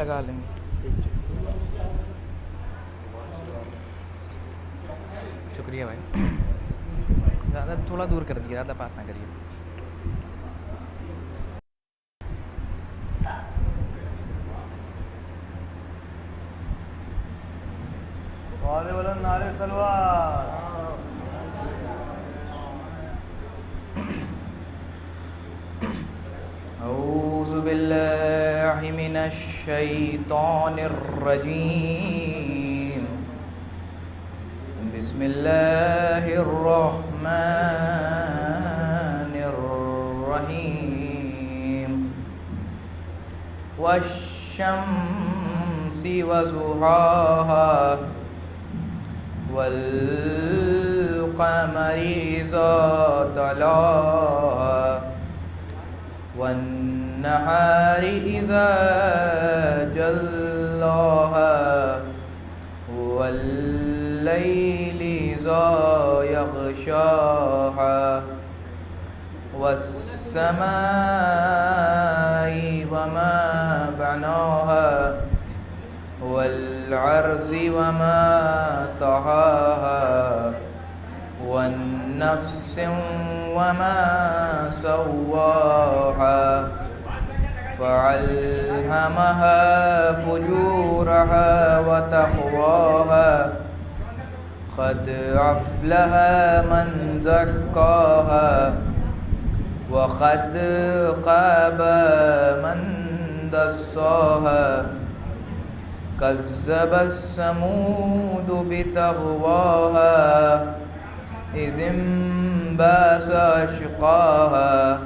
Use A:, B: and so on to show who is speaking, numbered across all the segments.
A: لگا لیں گے. شکریہ بھائی. زیادہ تھوڑا دور کر دیے, زیادہ پاس نہ کریے.
B: نعرے سلوات.
A: اعوذ باللہ من الشیطان الرجیم. بسم اللہ الرحمن الرحیم. والشمس وضحاها والقمر إذا تلاها والنهار إذا جلاها والليل إذا يغشاها والسماء وما بناها والأرض وما طحاها والنفس وما سواها فألهمها فجورها وتقواها قد أفلح من زكاها وقد خاب من دساها. كذب الثمود بطغواها إذ انبعث أشقاها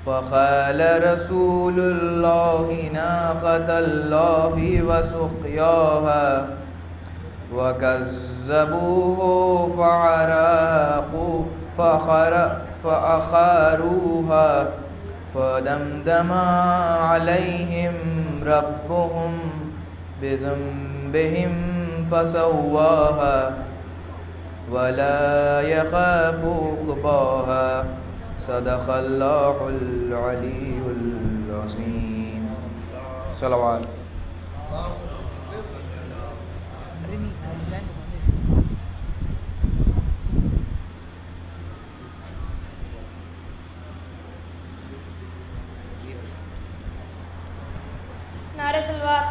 A: فقال رسول الله ناقة الله وسقياها وكذبوه فأخروها فدمدم عليهم ربهم بذنبهم فسواها ولا يخاف عقباها. صدق اللہ العلی العظیم. صلوات.
C: نعرے صلوات.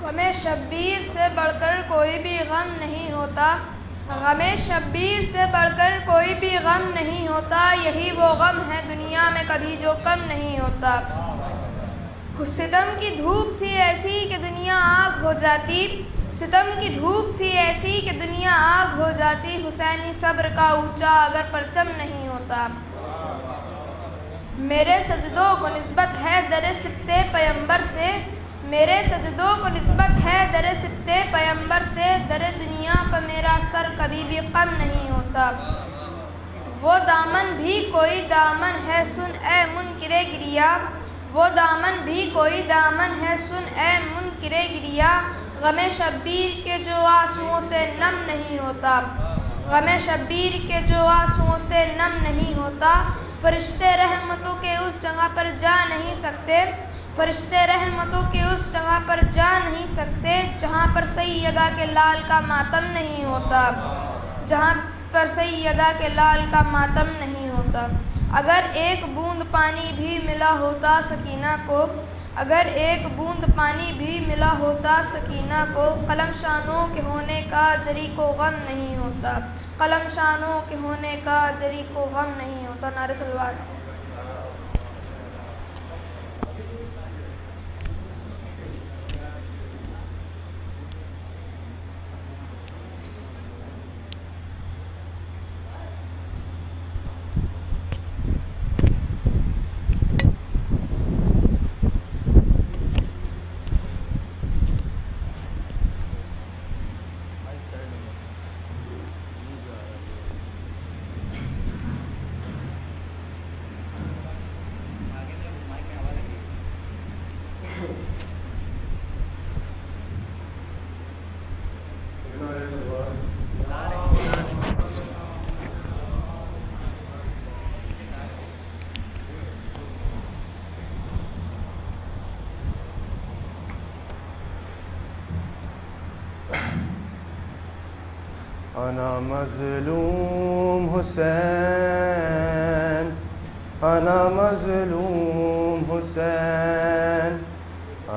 C: غم شبیر سے بڑھ کر کوئی بھی غم نہیں ہوتا. غم شبیر سے بڑھ کر کوئی بھی غم نہیں ہوتا. یہی وہ غم ہے دنیا میں کبھی جو کم نہیں ہوتا. ستم کی دھوپ تھی ایسی کہ دنیا آگ ہو جاتی. ستم کی دھوپ تھی ایسی کہ دنیا آگ ہو جاتی. حسینی صبر کا اونچا اگر پرچم نہیں ہوتا. میرے سجدوں کو نسبت ہے در سبتے پیمبر سے. میرے سجدوں کو نسبت ہے در سبتے پیمبر سے. در دنیا پر میرا سر کبھی بھی کم نہیں ہوتا. وہ دامن بھی کوئی دامن ہے سن اے منکر گریا. وہ دامن بھی کوئی دامن ہے سن اے منکر گریا. غم شبیر کے جو آنسوؤں سے نم نہیں ہوتا. غم شبیر کے جو آنسوؤں سے نم نہیں ہوتا. فرشتے رحمتوں کے اس جگہ پر جا نہیں سکتے. فرشتے رحمتوں کے اس جگہ پر جا نہیں سکتے جہاں پر سیدہ کے لال کا ماتم نہیں ہوتا. جہاں پر سیدہ کے لال کا ماتم نہیں ہوتا. اگر ایک بوند پانی بھی ملا ہوتا سکینہ کو. اگر ایک بوند پانی بھی ملا ہوتا سکینہ کو. قلم شانوں کے ہونے کا جری کو غم نہیں ہوتا. قلم شانوں کے ہونے کا جری کو غم نہیں ہوتا. نعرہ صلوات.
B: انا مظلوم حسین، انا مظلوم حسین،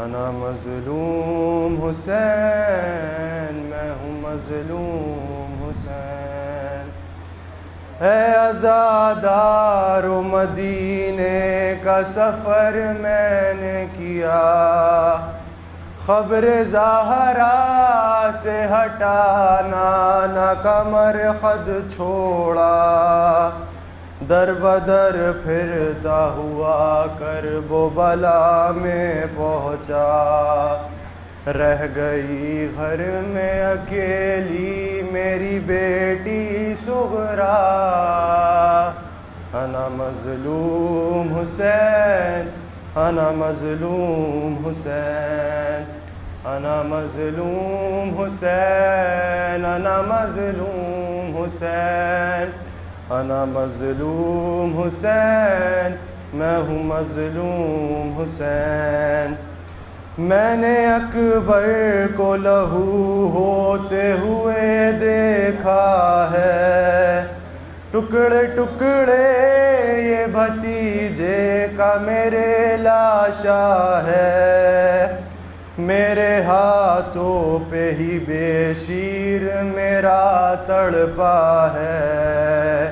B: انا مظلوم حسین، میں ہوں مظلوم حسین۔ اے عزادار و مدینے کا سفر میں نے کیا، خبر زہرا سے ہٹانا نہ کمر خد چھوڑا، در بدر پھرتا ہوا کرب و بلا میں پہنچا، رہ گئی گھر میں اکیلی میری بیٹی صغرا، انا مظلوم حسین، انا مظلوم حسین، انا مظلوم حسین، انا مظلوم حسین، انا مظلوم حسین، میں ہوں مظلوم حسین۔ میں نے اکبر کو لہو ہوتے ہوئے دیکھا ہے، ٹکڑے ٹکڑے یہ بھتیجے کا میرے لاشا ہے، میرے ہاتھوں پہ ہی بے شیر میرا تڑپا ہے،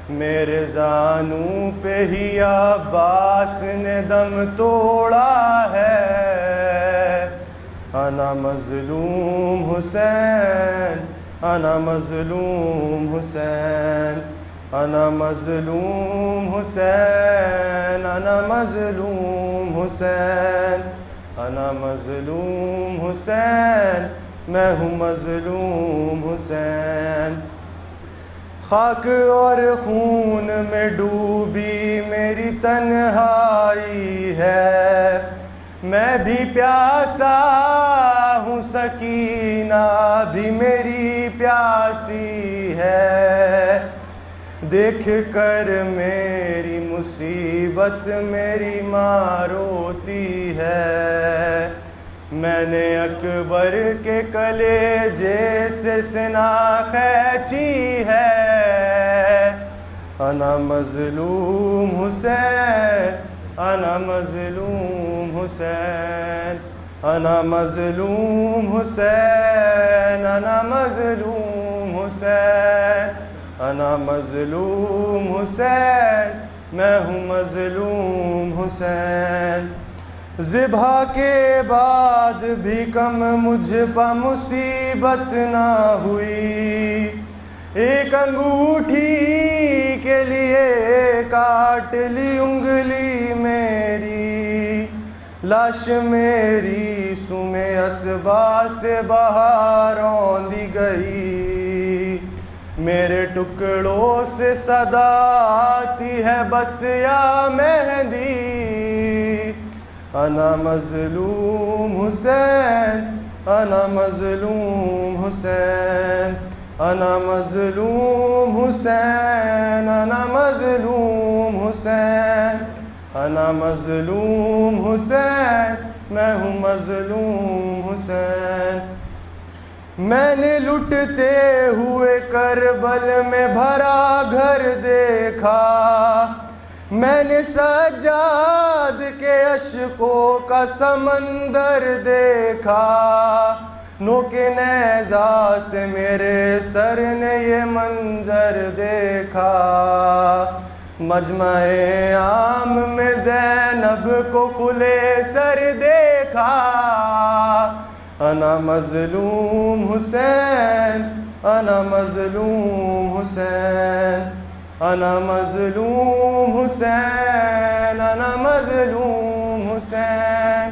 B: میرے زانوں پہ ہی عباس نے دم توڑا ہے، انا مظلوم حسین، انا مظلوم حسین، انا مظلوم حسین، انا مظلوم حسین، انا مظلوم حسین، میں ہوں مظلوم حسین۔ خاک اور خون میں ڈوبی میری تنہائی ہے، میں بھی پیاسا ہوں، سکینہ بھی میری پیاسی ہے، دیکھ کر میری مصیبت میری ماں روتی ہے، میں نے اکبر کے کلیجے سے سنا کھینچی ہے، انا مظلوم حسین، انا مظلوم حسین، انا مظلوم حسین، انا مظلوم حسین، انا مظلوم حسین، میں ہوں مظلوم حسین۔ ذبح کے بعد بھی کم مجھ پر مصیبت نہ ہوئی، ایک انگوٹھی کے لیے کاٹ لی انگلی میری، لاش میری سم اسبا سے باہر روندی گئی، میرے ٹکڑوں سے صدا آتی ہے بس یا مہندی، انا مظلوم حسین، انا مظلوم حسین، انا مظلوم حسین، انا مظلوم حسین، انا مظلوم حسین، میں ہوں مظلوم حسین۔ میں نے لٹتے ہوئے کربل میں بھرا گھر دیکھا، میں نے سجاد کے اشکوں کا سمندر دیکھا، نوک نیزہ سے میرے سر نے یہ منظر دیکھا، مجمع عام میں زینب کو کھلے سر دیکھا، انا مظلوم حسین، انا مظلوم حسین، انا مظلوم حسین، انا مظلوم حسین،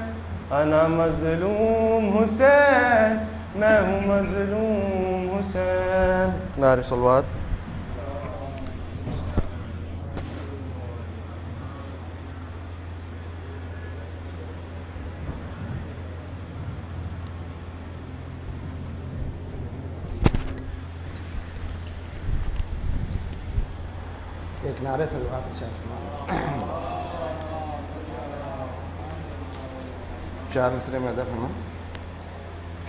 B: انا مظلوم حسین، میں ہوں مظلوم حسین۔ نعرہ صلوات۔
D: ایک نعرے صلوات ارشاد فرمائیں۔ 4 مصرے میں ادا فرمائیں۔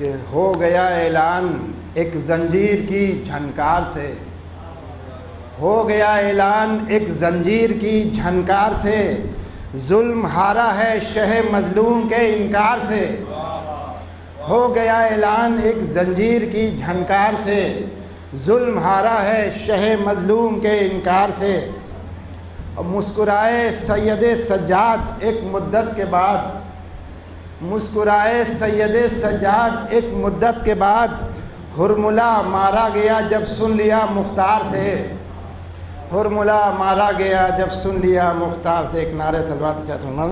D: کہ ہو گیا اعلان ایک زنجیر کی جھنکار سے، ہو گیا اعلان ایک زنجیر کی جھنکار سے، ظلم ہارا ہے شہ مظلوم کے انکار سے، ہو گیا اعلان ایک زنجیر کی جھنکار سے، ظلم ہارا ہے شہ مظلوم کے انکار سے۔ اور مسکرائے سید سجاد ایک مدت کے بعد، مسکرائے سید سجاد ایک مدت کے بعد، ہرملا مارا گیا جب سن لیا مختار سے، ہرملا مارا گیا جب سن لیا مختار سے۔ ایک نعرہ صلوات کیا سننا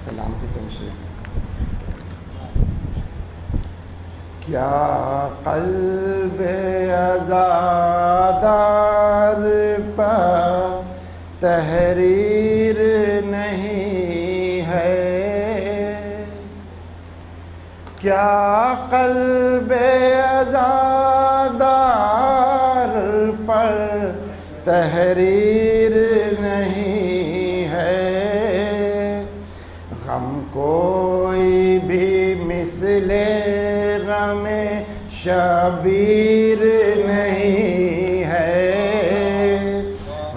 D: سلام کی تنشیر۔ کیا قلب عزادار پہ تحریر نہیں ہے، کیا قلب عزادار پر تحریر نہیں ہے، غم کوئی بھی مثل غم شبیر نہیں ہے،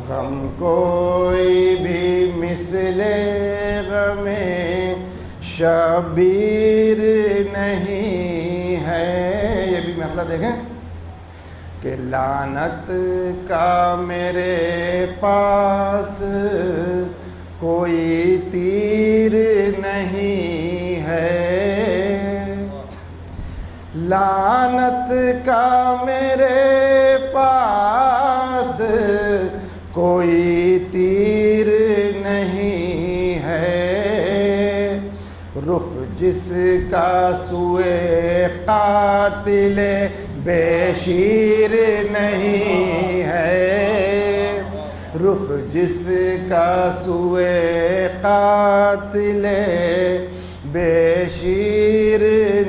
D: غم کوئی بھی مثل غم شبیر نہیں ہے۔ یہ بھی مسئلہ دیکھیں کہ لعنت کا میرے پاس کوئی تیر نہیں ہے، لعنت کا میرے پاس کوئی تیر نہیں ہے، رخ جس کا سوئے قاتل بے شیر نہیں ہے، رخ جس کا سوئے قاتل بے شیر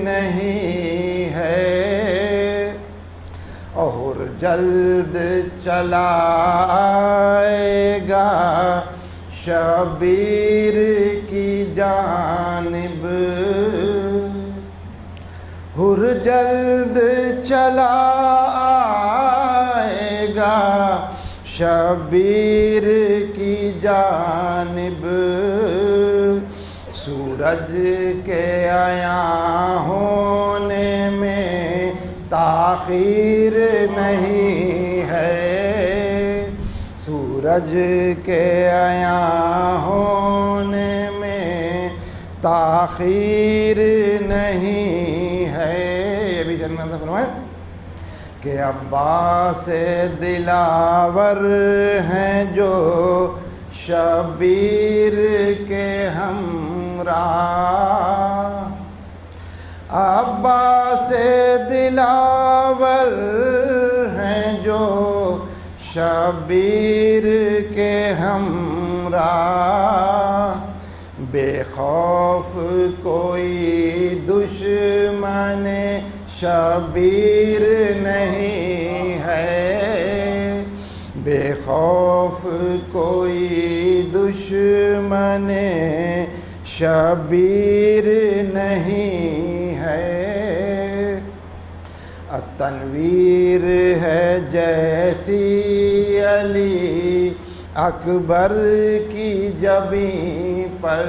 D: نہیں ہے، اور جلد چلا آئے گا شبیر کی جانب، ہر جلد چلا آئے گا شبیر کی جانب، سورج کے عیاں ہونے میں تاخیر نہیں ہے، سورج کے عیاں ہونے میں تاخیر نہیں ہے۔ یہ بھی جنت سے فرمائے کہ عباس دلاور ہیں جو شبیر کے ہمراہ، عباس دلاور ہیں جو شبیر کے ہمراہ، بے خوف کوئی دشمن شبیر نہیں ہے، بے خوف کوئی دشمن شبیر نہیں ہے، التنویر ہے جیسی علی اکبر کی جبیں پر،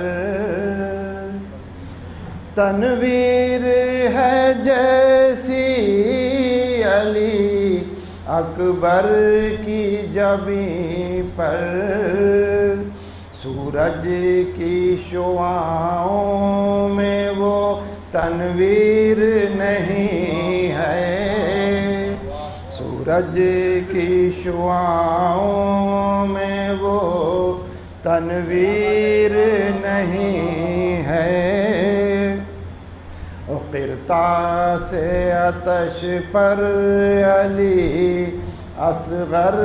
D: تنویر ہے جیسی علی اکبر کی جبیں پر، سورج کی شعاعوں میں وہ تنویر نہیں ہے، سورج کی شعاعوں میں وہ تنویر نہیں ہے، قرطاس آتش پر علی اصغر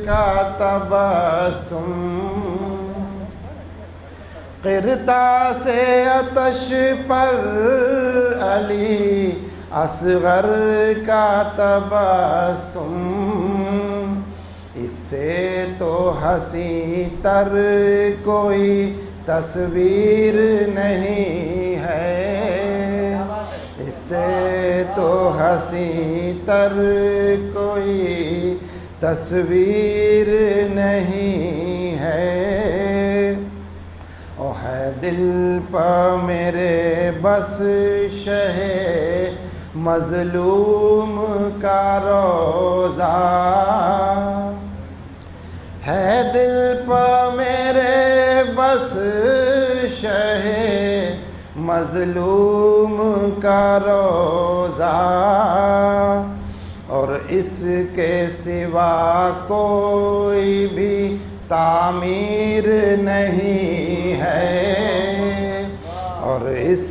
D: کا تبسم، قرطاس آتش پر علی اصغر کا تبسم، اس سے تو حسین تر کوئی تصویر نہیں ہے، اس سے تو حسین تر کوئی تصویر نہیں ہے۔ او ہے دل پہ میرے بس شہ مظلوم کا روضہ، ہے دل پہ میرے بس شہ مظلوم کا روضہ، اور اس کے سوا کوئی بھی تعمیر نہیں ہے، اور اس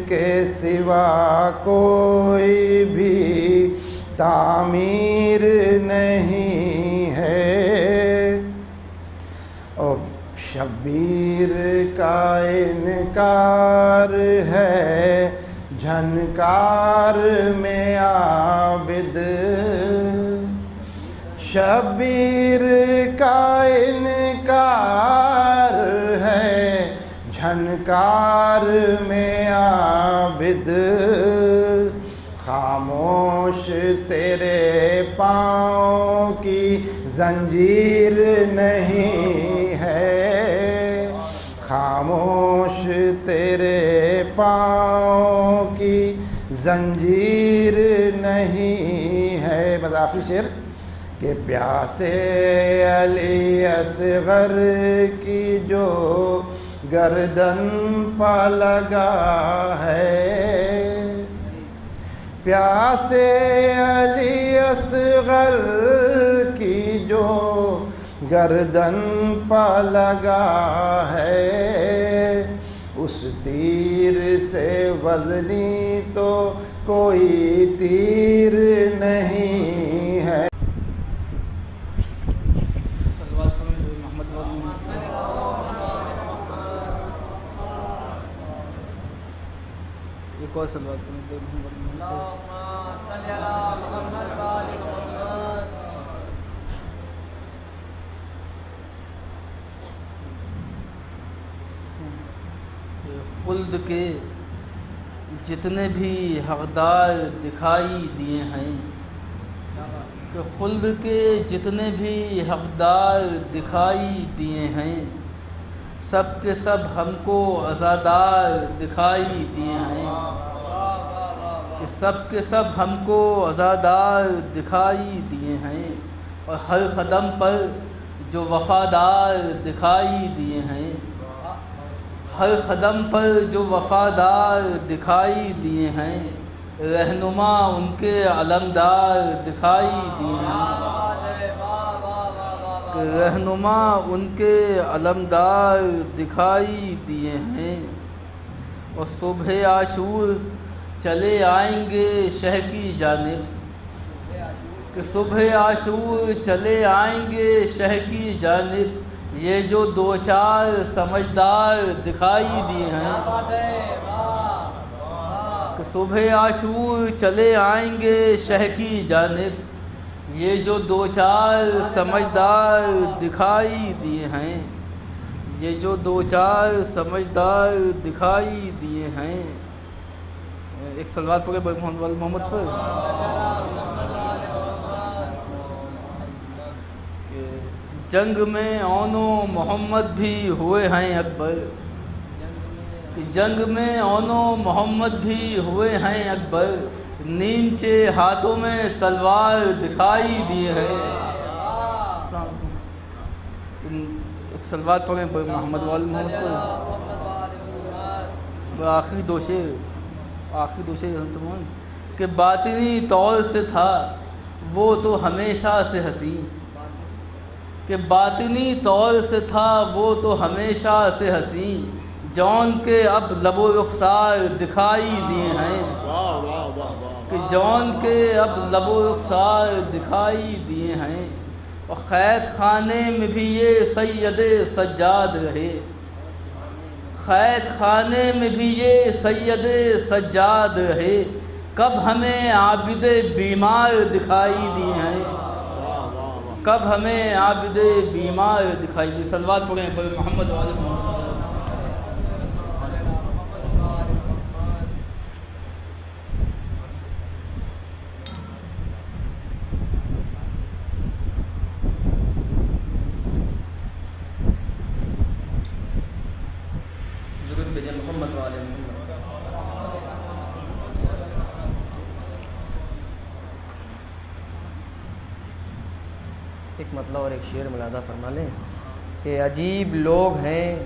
D: کے سوا کوئی بھی تعمیر نہیں ہے۔ اور شبیر کا انکار ہے جھنکار میں عابد، شبیر کا انکار ہے جھنکار میں عابد، خاموش تیرے پاؤں کی زنجیر نہیں ہے، خاموش تیرے پاؤں کی زنجیر نہیں ہے۔ بس آخری شعر کہ پیاسے علی اصغر کی جو گردن پہ لگا ہے، پیاسے علی اصغر کی جو گردن پہ لگا ہے، اس تیر سے وزنی تو کوئی تیر نہیں ہے۔
A: ایک اور صلوات کریں خلد کے جتنے بھی حقدار دکھائی دیے ہیں، کہ خلد کے جتنے بھی حقدار دکھائی دیے ہیں، سب کے سب ہم کو عزادار دکھائی دیے ہیں، کہ سب کے سب ہم کو عزادار دکھائی دیے ہیں، اور ہر قدم پر جو وفادار دکھائی دیے ہیں، ہر قدم پر جو وفادار دکھائی دیے ہیں، رہنما ان کے علمدار دکھائی دیے ہیں، کہ رہنما ان کے علمدار دکھائی دیے ہیں، اور صبح عاشور چلے آئیں گے شہ کی جانب، کہ صبح عاشور چلے آئیں گے شہ کی جانب، یہ جو دو چار سمجھدار دکھائی دیے ہیں، کہ صبح عاشور چلے آئیں گے شہ کی جانب، یہ جو دو چار سمجھدار دکھائی دیے ہیں، یہ جو دو چار سمجھدار دکھائی دیے ہیں۔ ایک صلوات پڑھے محمد پر، جنگ میں اون و محمد بھی ہوئے ہیں اکبر، کہ جنگ میں اون و محمد بھی ہوئے ہیں اکبر، نیچے ہاتھوں میں تلوار دکھائی دیے ہیں۔ ایک صلوات پڑھیں محمد محمد پر، آخری دو شعر کہ باطنی طور سے تھا وہ تو ہمیشہ سے حسین، کہ باطنی طور سے تھا وہ تو ہمیشہ سے حسین، جون کے اب لب و رخسار دکھائی دیے ہیں، کہ جون کے اب لب و رخسار دکھائی دیے ہیں، اور قید خانے میں بھی یہ سید سجاد رہے، قید خانے میں بھی یہ سید سجاد رہے، کب ہمیں عابد بیمار دکھائی دیے ہیں، کب ہمیں عابد بیمار دکھائی دی۔ صلوات پڑھیں پر محمد والے محمد۔
E: ایک مطلب اور ایک شعر ملاحظہ فرما لیں کہ عجیب لوگ ہیں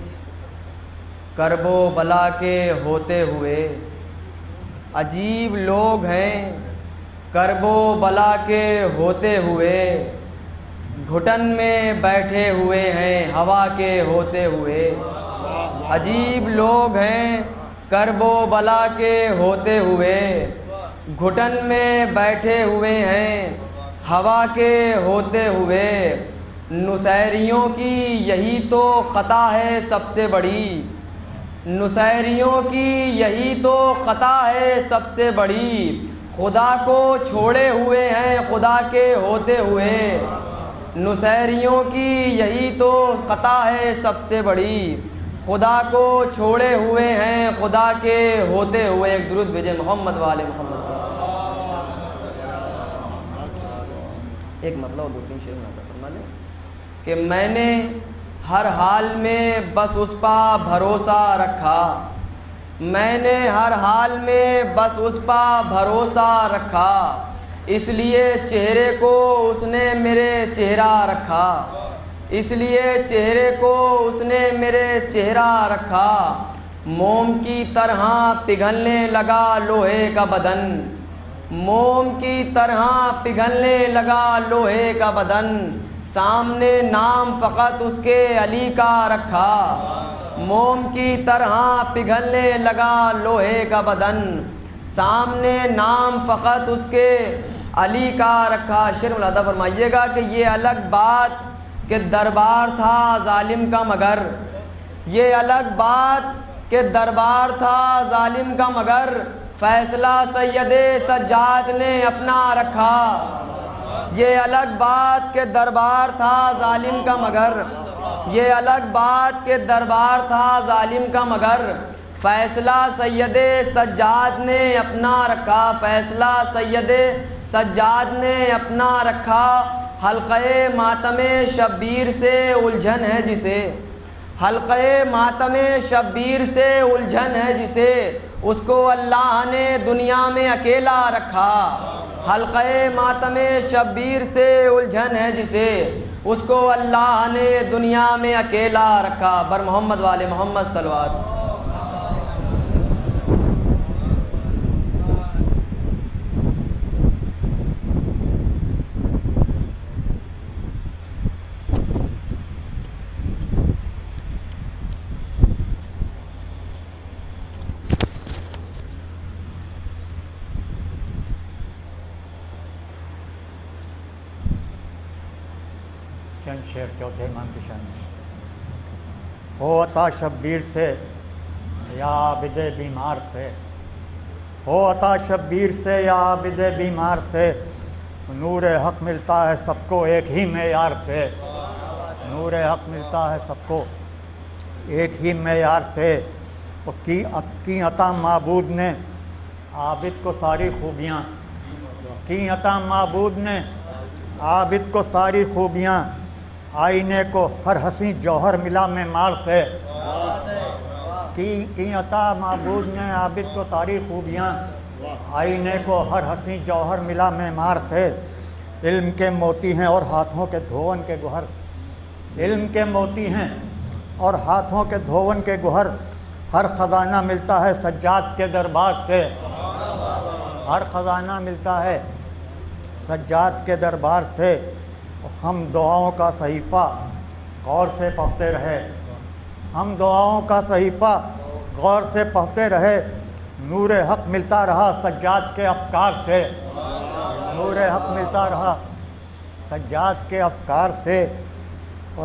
E: کرب و بلا کے ہوتے ہوئے، عجیب لوگ ہیں کرب و بلا کے ہوتے ہوئے، گھٹن میں بیٹھے ہوئے ہیں ہوا کے ہوتے ہوئے۔ عجیب لوگ ہیں کرب و بلا کے ہوتے ہوئے، گھٹن میں بیٹھے ہوئے ہیں ہوا کے ہوتے ہوئے۔ نصیریوں کی یہی تو خطا ہے سب سے بڑی، نصیریوں کی یہی تو خطا ہے سب سے بڑی، خدا کو چھوڑے ہوئے ہیں خدا کے ہوتے ہوئے۔ نصیریوں کی یہی تو خطا ہے سب سے بڑی، خدا کو چھوڑے ہوئے ہیں خدا کے ہوتے ہوئے۔ ایک درود بھیجیں محمد والے محمد پر۔ ایک مطلب اور 2-3 شعر میں فرما لیں کہ میں نے ہر حال میں بس اس پا بھروسہ رکھا، میں نے ہر حال میں بس اس پا بھروسہ رکھا، اس لیے چہرے کو اس نے میرے چہرہ رکھا، اس لیے چہرے کو اس نے میرے چہرہ رکھا۔ موم کی طرح پگھلنے لگا لوہے کا بدن، موم کی طرح پگھلنے لگا لوہے کا بدن، سامنے نام فقط اس کے علی کا رکھا۔ موم کی طرح پگھلنے لگا لوہے کا بدن، سامنے نام فقط اس کے علی کا رکھا۔ شعر ملاحظہ فرمائیے گا کہ یہ الگ بات کہ دربار تھا ظالم کا مگر، یہ الگ بات کہ دربار تھا ظالم کا مگر، فیصلہ سید سجاد نے اپنا رکھا۔ یہ الگ بات کہ دربار تھا ظالم کا مگر، یہ الگ بات کہ دربار تھا ظالم کا مگر، فیصلہ سید سجاد نے اپنا رکھا، فیصلہ سید سجاد نے اپنا رکھا۔ حلقۂ ماتم شبیر سے الجھن ہے جسے، حلقۂ ماتم شبیر سے الجھن ہے جسے، اس کو اللہ نے دنیا میں اکیلا رکھا۔ حلقۂ ماتم شبیر سے الجھن ہے جسے، اس کو اللہ نے دنیا میں اکیلا رکھا۔ بر محمد والے محمد صلوات۔
F: چند شعر چوتھے امام کی شان میں۔ ہو عطا شبیر سے یا عابد بیمار سے، ہو عطا شبیر سے یا عابد بیمار سے، نور حق ملتا ہے سب کو ایک ہی معیار سے، نور حق ملتا ہے سب کو ایک ہی معیار سے۔ کی عطا معبود نے عابد کو ساری خوبیاں، کی عطا معبود نے عابد کو ساری خوبیاں، آئینے کو ہر حسین جوہر ملا معمار سے۔ کی عطا معبود نے عابد کو ساری خوبیاں، آئینے کو ہر حسین جوہر ملا معمار سے۔ علم کے موتی ہیں اور ہاتھوں کے دھون کے گوہر، علم کے موتی ہیں اور ہاتھوں کے دھون کے گوہر، ہر خزانہ ملتا ہے سجاد کے دربار سے، ہر خزانہ ملتا ہے سجاد کے دربار سے۔ ہم دعاؤں کا صحیفہ غور سے پڑھتے رہے، ہم دعاؤں کا صحیفہ غور سے پڑھتے رہے، نور حق ملتا رہا سجاد کے افکار سے، نور حق ملتا رہا سجاد کے افکار سے۔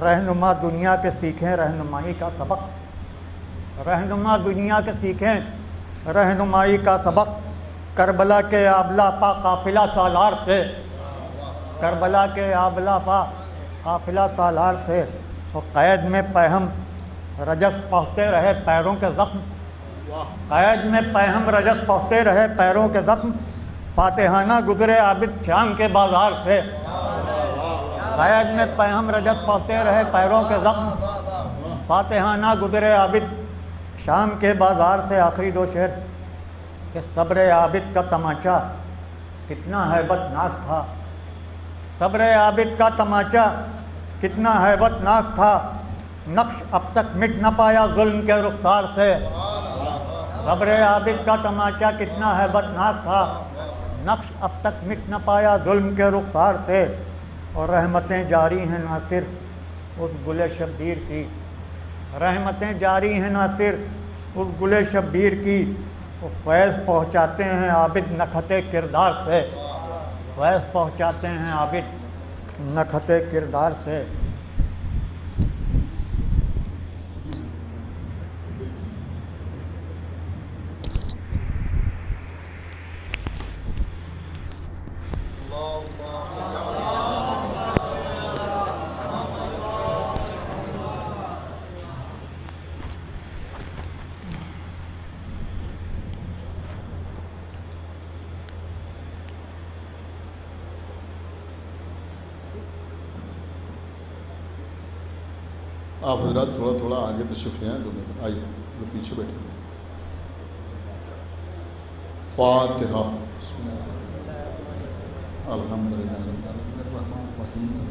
F: رہنما دنیا کے سیکھیں رہنمائی کا سبق، رہنما دنیا کے سیکھیں رہنمائی کا سبق، کربلا کے آبلا پا قافلہ سالار سے، کربلا کے آبلا پا قافلہ سالار سے۔ اور قید میں پیہم رجس پہنچتے رہے پیروں کے زخم، قید میں پیہم رجس پہنچتے رہے پیروں کے زخم، فاتحانہ گزرے عابد شام کے بازار سے، قید میں پیہم رجس پہنچتے رہے پیروں کے زخم، فاتحانہ گزرے عابد شام کے بازار سے۔ آخری 2 شعر کہ صبر عابد کا تماچا کتنا ہیبت ناک تھا، صبر عابد کا تماچا کتنا ہیبتناک تھا، نقش اب تک مٹ نہ پایا ظلم کے رخسار سے۔ صبر عابد کا تماچا کتنا ہیبتناک تھا، نقش اب تک مٹ نہ پایا ظلم کے رخسار سے، اور رحمتیں جاری ہیں نہ صرف اس گل شبیر کی، رحمتیں جاری ہیں نہ صرف اس گل شبیر کی، وہ فیض پہنچاتے ہیں عابد نکھت کردار سے، فیض پہنچاتے ہیں عابد نکھت کردار سے۔
G: آپ حضرات تھوڑا تھوڑا آگے تشریف لے آئیں، آئیے جو پیچھے بیٹھے ہیں۔ فاتحہ۔ الحمدللہ رب العالمین الرحمن الرحیم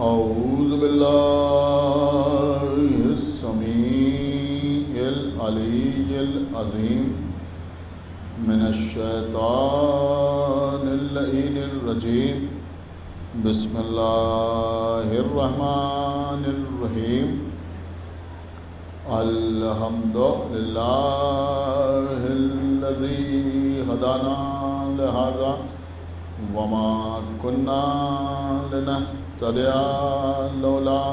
G: اعوذ باللہ السمیع العلی العظیم من الشیطان اللعین الرجیم، بسم اللہ الرحمن الرحیم، الحمد للہ الذی ہدانا لہذا وما كنا لنهتدي لولا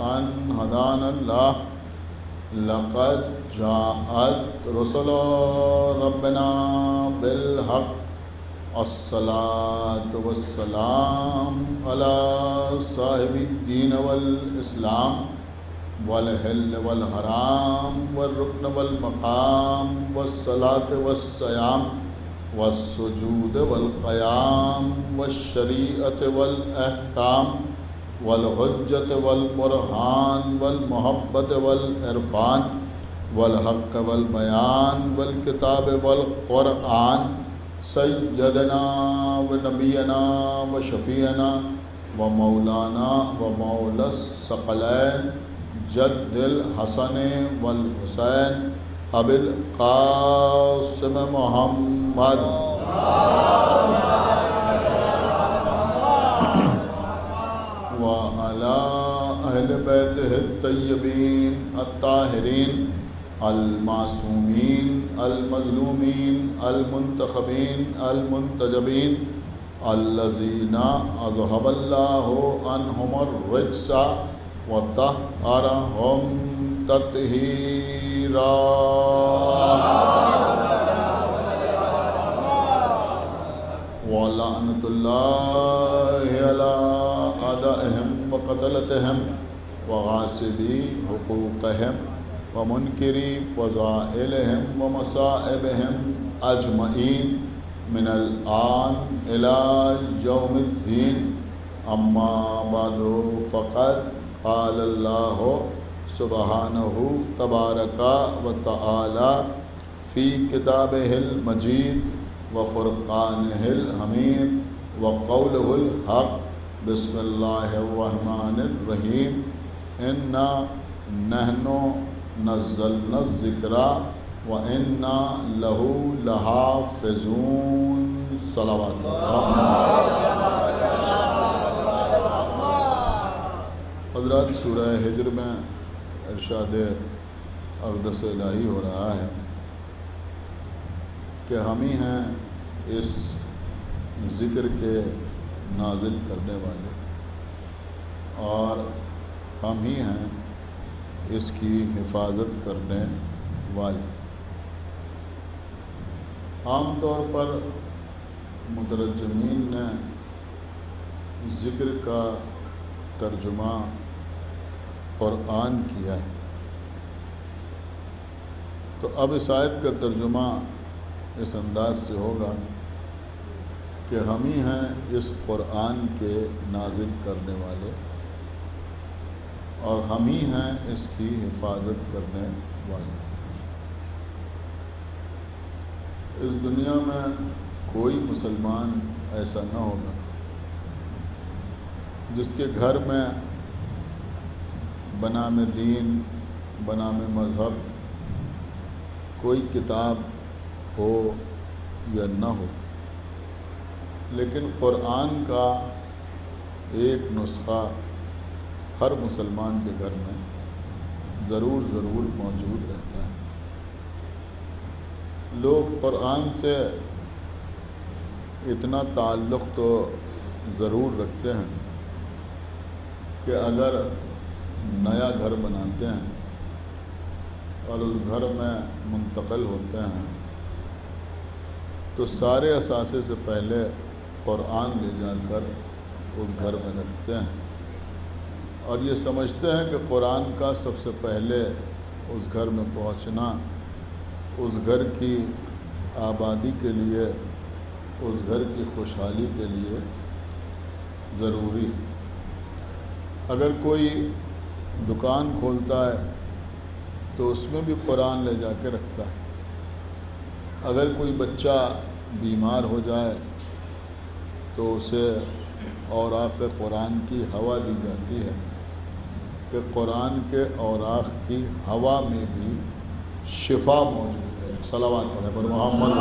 G: أن هدانا الله، لقد جاءت رسل ربنا بالحق، الصلاة والسلام على صاحب الدين والإسلام والحل والحرام والركن والمقام والصلاة والصيام والسجود والقيام والشريعة والأحكام والحجة والبرهان والمحبة والعرفان والحق والبيان والكتاب والقرآن، سيدنا ونبينا وشفيعنا ومولانا ومولى الثقلين جد الحسن والحسين ابی القاسم محمد وعلى اہل بیتہ الطیبین الطاہرین المعصومین المظلومین المنتخبین المنتجبین الذین اذهب اللہ عنہم الرجس وطہرہم تطہیرا۔ وَلَعْنَةُ اللَّهِ عَلَىٰ أَعْدَائِهِمْ وَقَتْلَتِهِمْ وَغَاصِبِي حُقُوقِهِمْ وَمُنْكِرِي فَضَائِلِهِمْ وَمَصَائِبِهِمْ أَجْمَعِينَ مِنَ الْآنِ إِلَىٰ يَوْمِ الدِّينِ، أَمَّا بَعْدُ فَقَدْ قَالَ اللَّهُ سبحانہ تبارک و تعالی فی کتابہ المجید وفرقانہ الحمید وقولہ الحق، بسم اللہ الرحمن الرحیم، انا نحن نزلنا الذکر وانا لہ لحافظون۔ صلوات حضرات، سورہ ہجر میں ارشاد اقدس الہی ہو رہا ہے کہ ہم ہی ہیں اس ذکر کے نازل کرنے والے، اور ہم ہی ہیں اس کی حفاظت کرنے والے۔ عام طور پر مترجمین نے ذکر کا ترجمہ قرآن کیا ہے، تو اب اس آیت کا ترجمہ اس انداز سے ہوگا کہ ہم ہی ہیں اس قرآن کے نازل کرنے والے اور ہم ہی ہیں اس کی حفاظت کرنے والے۔ اس دنیا میں کوئی مسلمان ایسا نہ ہوگا جس کے گھر میں بنام دین، بنام مذہب کوئی کتاب ہو یا نہ ہو، لیکن قرآن کا ایک نسخہ ہر مسلمان کے گھر میں ضرور موجود رہتا ہے۔ لوگ قرآن سے اتنا تعلق تو ضرور رکھتے ہیں کہ اگر نیا گھر بناتے ہیں اور اس گھر میں منتقل ہوتے ہیں تو سارے اثاثے سے پہلے قرآن لے جا کر اس گھر میں رکھتے ہیں اور یہ سمجھتے ہیں کہ قرآن کا سب سے پہلے اس گھر میں پہنچنا اس گھر کی آبادی کے لیے، اس گھر کی خوشحالی کے لیے ضروری ہے۔ اگر کوئی دکان کھولتا ہے تو اس میں بھی قرآن لے جا کے رکھتا ہے۔ اگر کوئی بچہ بیمار ہو جائے تو اسے اوراق قرآن کی ہوا دی جاتی ہے کہ قرآن کے اوراق کی ہوا میں بھی شفا موجود ہے۔ صلوات پڑھیں پر محمد۔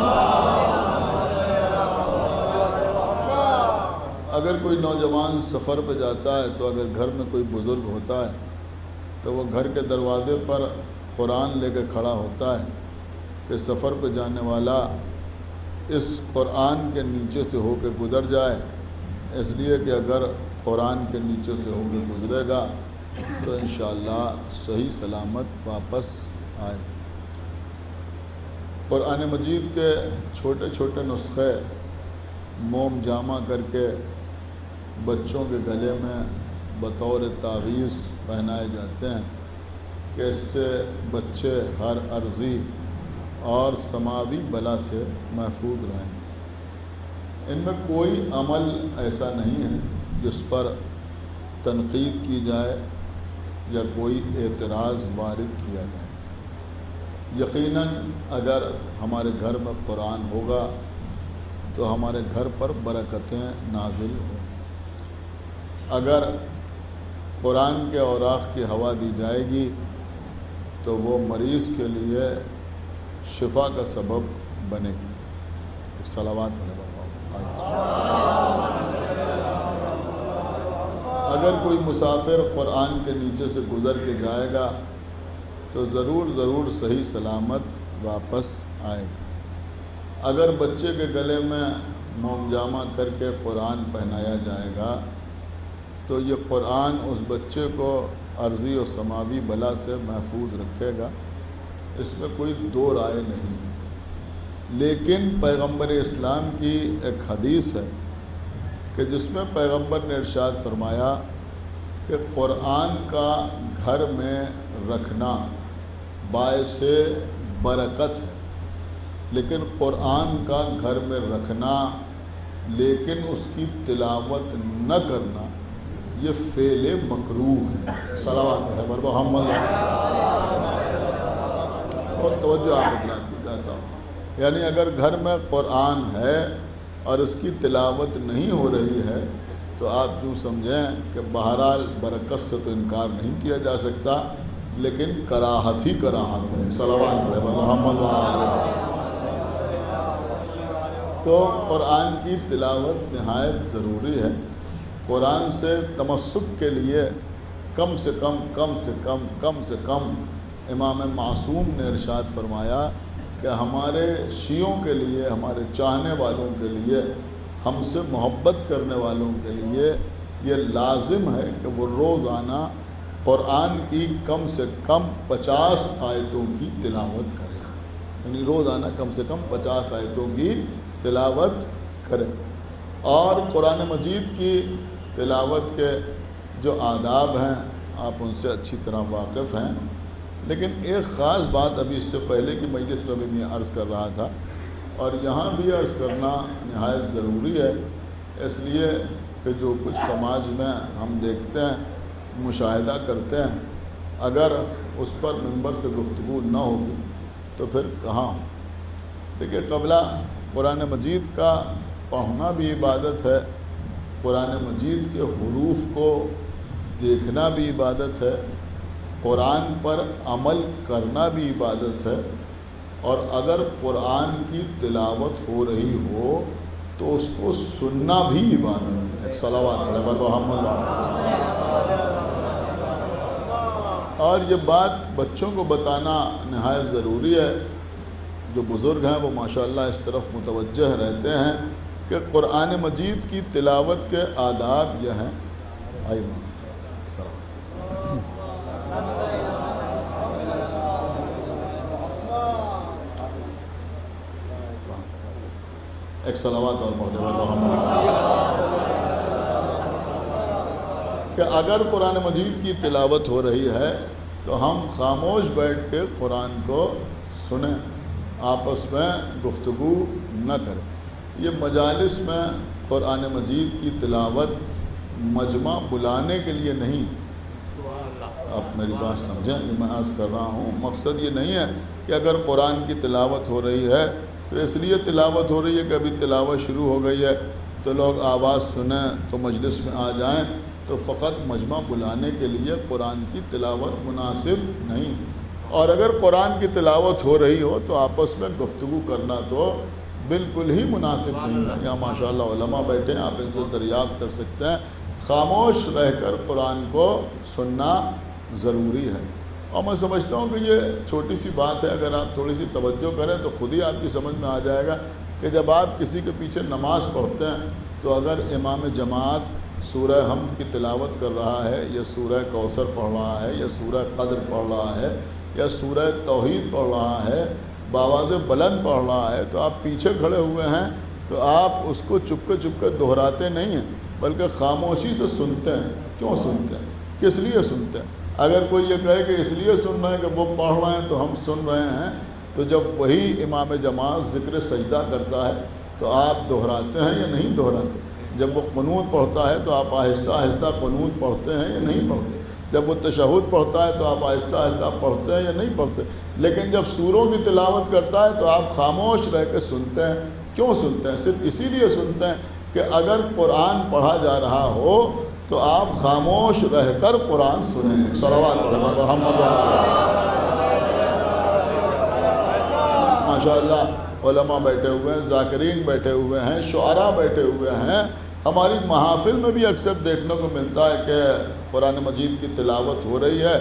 G: اگر کوئی نوجوان سفر پہ جاتا ہے تو اگر گھر میں کوئی بزرگ ہوتا ہے تو وہ گھر کے دروازے پر قرآن لے کے کھڑا ہوتا ہے کہ سفر پہ جانے والا اس قرآن کے نیچے سے ہو کے گزر جائے، اس لیے کہ اگر قرآن کے نیچے سے ہو کے گزرے گا تو انشاءاللہ صحیح سلامت واپس آئے۔ قرآن مجید کے چھوٹے چھوٹے نسخے موم جامع کر کے بچوں کے گلے میں بطور تعویذ پہنائے جاتے ہیں کہ اس سے بچے ہر عرضی اور سماوی بلا سے محفوظ رہیں۔ ان میں کوئی عمل ایسا نہیں ہے جس پر تنقید کی جائے یا کوئی اعتراض وارد کیا جائے۔ یقیناً اگر ہمارے گھر میں قرآن ہوگا تو ہمارے گھر پر برکتیں نازل ہوں۔ اگر قرآن کے اوراق کی ہوا دی جائے گی تو وہ مریض کے لیے شفا کا سبب بنے گی۔ ایک صلوات پڑھیں۔ اگر کوئی مسافر قرآن کے نیچے سے گزر کے جائے گا تو ضرور صحیح سلامت واپس آئے گا۔ اگر بچے کے گلے میں موم جامع کر کے قرآن پہنایا جائے گا تو یہ قرآن اس بچے کو عرضی و سماوی بلا سے محفوظ رکھے گا، اس میں کوئی دو رائے نہیں۔ لیکن پیغمبر اسلام کی ایک حدیث ہے کہ جس میں پیغمبر نے ارشاد فرمایا کہ قرآن کا گھر میں رکھنا باعث برکت ہے، لیکن قرآن کا گھر میں رکھنا لیکن اس کی تلاوت نہ کرنا یہ فعل مکروہ ہے۔ صلوات پڑھیں پر محمد۔ اور توجہ آپ حضرات کی چاہتا ہوں، یعنی اگر گھر میں قرآن ہے اور اس کی تلاوت نہیں ہو رہی ہے تو آپ یوں سمجھیں کہ بہرحال برکت سے تو انکار نہیں کیا جا سکتا، لیکن کراہت ہی کراہت ہے۔ صلوات پڑھیں پر محمد۔ تو قرآن کی تلاوت نہایت ضروری ہے۔ قرآن سے تمسک کے لیے کم سے کم امام معصوم نے ارشاد فرمایا کہ ہمارے شیعوں کے لیے، ہمارے چاہنے والوں کے لیے، ہم سے محبت کرنے والوں کے لیے یہ لازم ہے کہ وہ روزانہ قرآن کی کم سے کم 50 آیتوں کی تلاوت کرے، یعنی روزانہ کم سے کم 50 آیتوں کی تلاوت کرے۔ اور قرآن مجید کی تلاوت کے جو آداب ہیں آپ ان سے اچھی طرح واقف ہیں، لیکن ایک خاص بات ابھی اس سے پہلے کی مجلس میں بھی میں عرض کر رہا تھا اور یہاں بھی عرض کرنا نہایت ضروری ہے، اس لیے کہ جو کچھ سماج میں ہم دیکھتے ہیں، مشاہدہ کرتے ہیں، اگر اس پر منبر سے گفتگو نہ ہوگی تو پھر کہاں ہو؟ دیکھیے قبلہ قرآن مجید کا پڑھنا بھی عبادت ہے، قرآن مجید کے حروف کو دیکھنا بھی عبادت ہے، قرآن پر عمل کرنا بھی عبادت ہے، اور اگر قرآن کی تلاوت ہو رہی ہو تو اس کو سننا بھی عبادت ہے۔ ایک صلوات پڑھیں محمد۔ اور یہ بات بچوں کو بتانا نہایت ضروری ہے، جو بزرگ ہیں وہ ماشاءاللہ اس طرف متوجہ رہتے ہیں کہ قرآن مجید کی تلاوت کے آداب یہ ہیں۔ ایک صلوات اور پڑھ دیں کہ اگر قرآن مجید کی تلاوت ہو رہی ہے تو ہم خاموش بیٹھ کے قرآن کو سنیں، آپس میں گفتگو نہ کریں۔ یہ مجالس میں قرآن مجید کی تلاوت مجمع بلانے کے لیے نہیں، آپ میری بات سمجھیں، یہ میں عرض کر رہا ہوں، مقصد یہ نہیں ہے کہ اگر قرآن کی تلاوت ہو رہی ہے تو اس لیے تلاوت ہو رہی ہے کہ ابھی تلاوت شروع ہو گئی ہے تو لوگ آواز سنیں تو مجلس میں آ جائیں، تو فقط مجمع بلانے کے لیے قرآن کی تلاوت مناسب نہیں۔ اور اگر قرآن کی تلاوت ہو رہی ہو تو آپس میں گفتگو کرنا تو بالکل ہی مناسب نہیں ہے۔ یہاں ماشاءاللہ علماء بیٹھے ہیں، آپ ان سے دریافت کر سکتے ہیں، خاموش رہ کر قرآن کو سننا ضروری ہے۔ اور میں سمجھتا ہوں کہ یہ چھوٹی سی بات ہے، اگر آپ تھوڑی سی توجہ کریں تو خود ہی آپ کی سمجھ میں آ جائے گا کہ جب آپ کسی کے پیچھے نماز پڑھتے ہیں تو اگر امام جماعت سورہ حمد کی تلاوت کر رہا ہے یا سورہ کوثر پڑھ رہا ہے یا سورہ قدر پڑھ رہا ہے یا سورہ توحید پڑھ رہا ہے، بآواز بلند پڑھ رہا ہے، تو آپ پیچھے کھڑے ہوئے ہیں تو آپ اس کو چپ کے دہراتے نہیں ہیں بلکہ خاموشی سے سنتے ہیں۔ کیوں سنتے ہیں؟ کس لیے سنتے ہیں؟ اگر کوئی یہ کہے کہ اس لیے سن رہے ہیں کہ وہ پڑھ رہے ہیں تو ہم سن رہے ہیں، تو جب وہی امام جماعت ذکر سجدہ کرتا ہے تو آپ دہراتے ہیں یا نہیں دہراتے؟ جب وہ قنوت پڑھتا ہے تو آپ آہستہ آہستہ قنوت پڑھتے ہیں یا نہیں پڑھتے؟ جب وہ تشہد پڑھتا ہے تو آپ آہستہ آہستہ پڑھتے ہیں یا نہیں پڑھتے؟ لیکن جب سوروں کی تلاوت کرتا ہے تو آپ خاموش رہ کے سنتے ہیں۔ کیوں سنتے ہیں؟ صرف اسی لیے سنتے ہیں کہ اگر قرآن پڑھا جا رہا ہو تو آپ خاموش رہ کر قرآن سنیں۔ صلوات پڑھیں محمد۔ ماشاءاللہ علماء بیٹھے ہوئے ہیں، ذاکرین بیٹھے ہوئے ہیں، شعراء بیٹھے ہوئے ہیں۔ ہماری محافل میں بھی اکثر دیکھنے کو ملتا ہے کہ قرآن مجید کی تلاوت ہو رہی ہے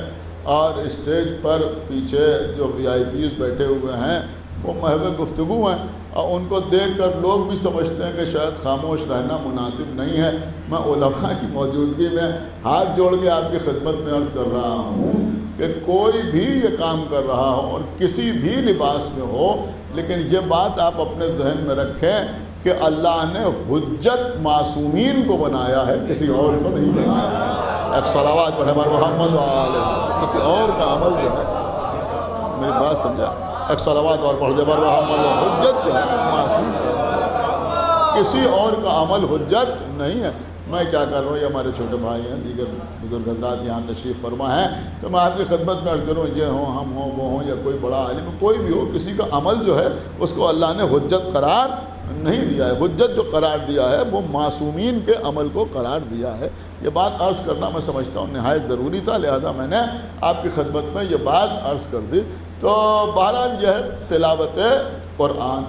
G: اور اسٹیج پر پیچھے جو VIP بیٹھے ہوئے ہیں وہ محو گفتگو ہیں، اور ان کو دیکھ کر لوگ بھی سمجھتے ہیں کہ شاید خاموش رہنا مناسب نہیں ہے۔ میں علماء کی موجودگی میں ہاتھ جوڑ کے آپ کی خدمت میں عرض کر رہا ہوں کہ کوئی بھی یہ کام کر رہا ہو اور کسی بھی لباس میں ہو، لیکن یہ بات آپ اپنے ذہن میں رکھیں کہ اللہ نے حجت معصومین کو بنایا ہے، کسی اور کو نہیں بنایا۔ ایک صلوات پڑھیں محمد وآلہ۔ کسی اور کا عمل جو ہے، میری بات سمجھا، ایک صلوات اور پڑھ دے محمد۔ حجت جو ہے معصوم ہے، کسی اور کا عمل حجت نہیں ہے۔ میں کیا کر رہا ہوں، یہ ہمارے چھوٹے بھائی ہیں، دیگر بزرگ حضرات یہاں تشریف فرما ہیں، تو میں آپ کی خدمت میں عرض کروں، یہ ہوں، ہم ہوں، وہ ہوں، یا کوئی بڑا عالم، کوئی بھی ہو، کسی کا عمل جو ہے اس کو اللہ نے حجت قرار نہیں دیا ہے۔ حجت جو قرار دیا ہے وہ معصومین کے عمل کو قرار دیا ہے۔ یہ بات عرض کرنا میں سمجھتا ہوں نہایت ضروری تھا، لہذا میں نے آپ کی خدمت میں یہ بات عرض کر دی۔ تو بہرحال یہ ہے تلاوت قرآن،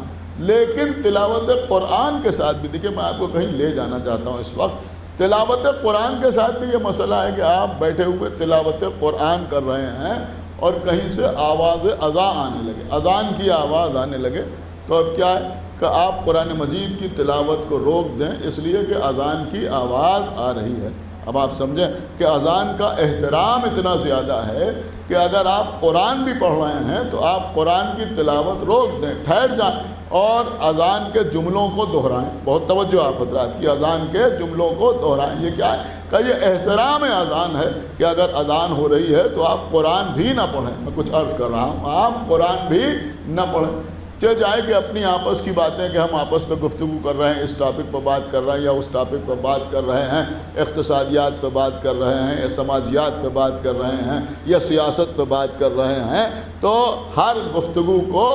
G: لیکن تلاوت قرآن کے ساتھ بھی دیکھیں، میں آپ کو کہیں لے جانا چاہتا ہوں اس وقت، تلاوت قرآن کے ساتھ بھی یہ مسئلہ ہے کہ آپ بیٹھے ہوئے تلاوت قرآن کر رہے ہیں اور کہیں سے آواز اذان آنے لگے، اذان کی آواز آنے لگے، تو اب کیا ہے کہ آپ قرآن مجید کی تلاوت کو روک دیں، اس لیے کہ اذان کی آواز آ رہی ہے۔ اب آپ سمجھیں کہ اذان کا احترام اتنا زیادہ ہے کہ اگر آپ قرآن بھی پڑھ رہے ہیں تو آپ قرآن کی تلاوت روک دیں، ٹھہر جائیں اور اذان کے جملوں کو دہرائیں۔ بہت توجہ آپ حضرات کی، اذان کے جملوں کو دہرائیں۔ یہ کیا ہے کہ یہ احترام اذان ہے کہ اگر اذان ہو رہی ہے تو آپ قرآن بھی نہ پڑھیں۔ میں کچھ عرض کر رہا ہوں، آپ قرآن بھی نہ پڑھیں۔ چہ جائے کہ اپنی آپس کی باتیں کہ ہم آپس میں گفتگو کر رہے ہیں، اس ٹاپک پہ بات کر رہے ہیں یا اس ٹاپک پہ بات کر رہے ہیں، اقتصادیات پہ بات کر رہے ہیں یا سماجیات پہ بات کر رہے ہیں یا سیاست پہ بات کر رہے ہیں، تو ہر گفتگو کو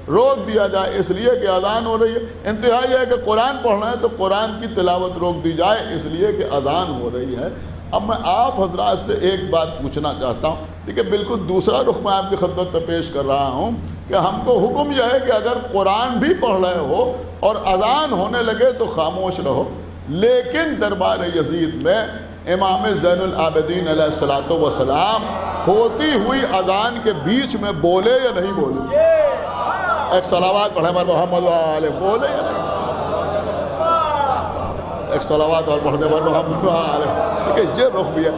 G: روک دیا جائے اس لیے کہ اذان ہو رہی ہے۔ انتہا یہ ہے کہ قرآن پڑھنا ہے تو قرآن کی تلاوت روک دی جائے اس لیے کہ اذان ہو رہی ہے۔ اب میں آپ حضرات سے ایک بات پوچھنا چاہتا ہوں، دیکھیں بالکل دوسرا رخ میں آپ کی خدمت پہ پیش کر رہا ہوں کہ ہم کو حکم یہ ہے کہ اگر قرآن بھی پڑھ رہے ہو اور اذان ہونے لگے تو خاموش رہو، لیکن دربار یزید میں امام زین العابدین علیہ الصلوۃ والسلام ہوتی ہوئی اذان کے بیچ میں بولے یا نہیں بولے؟ ایک صلوات پڑھے بر محمد والے، بولے یا نہیں؟ ایک صلوات اور پڑھنے بر محمد والے، ٹھیک ہے، یہ رخ بھی ہے۔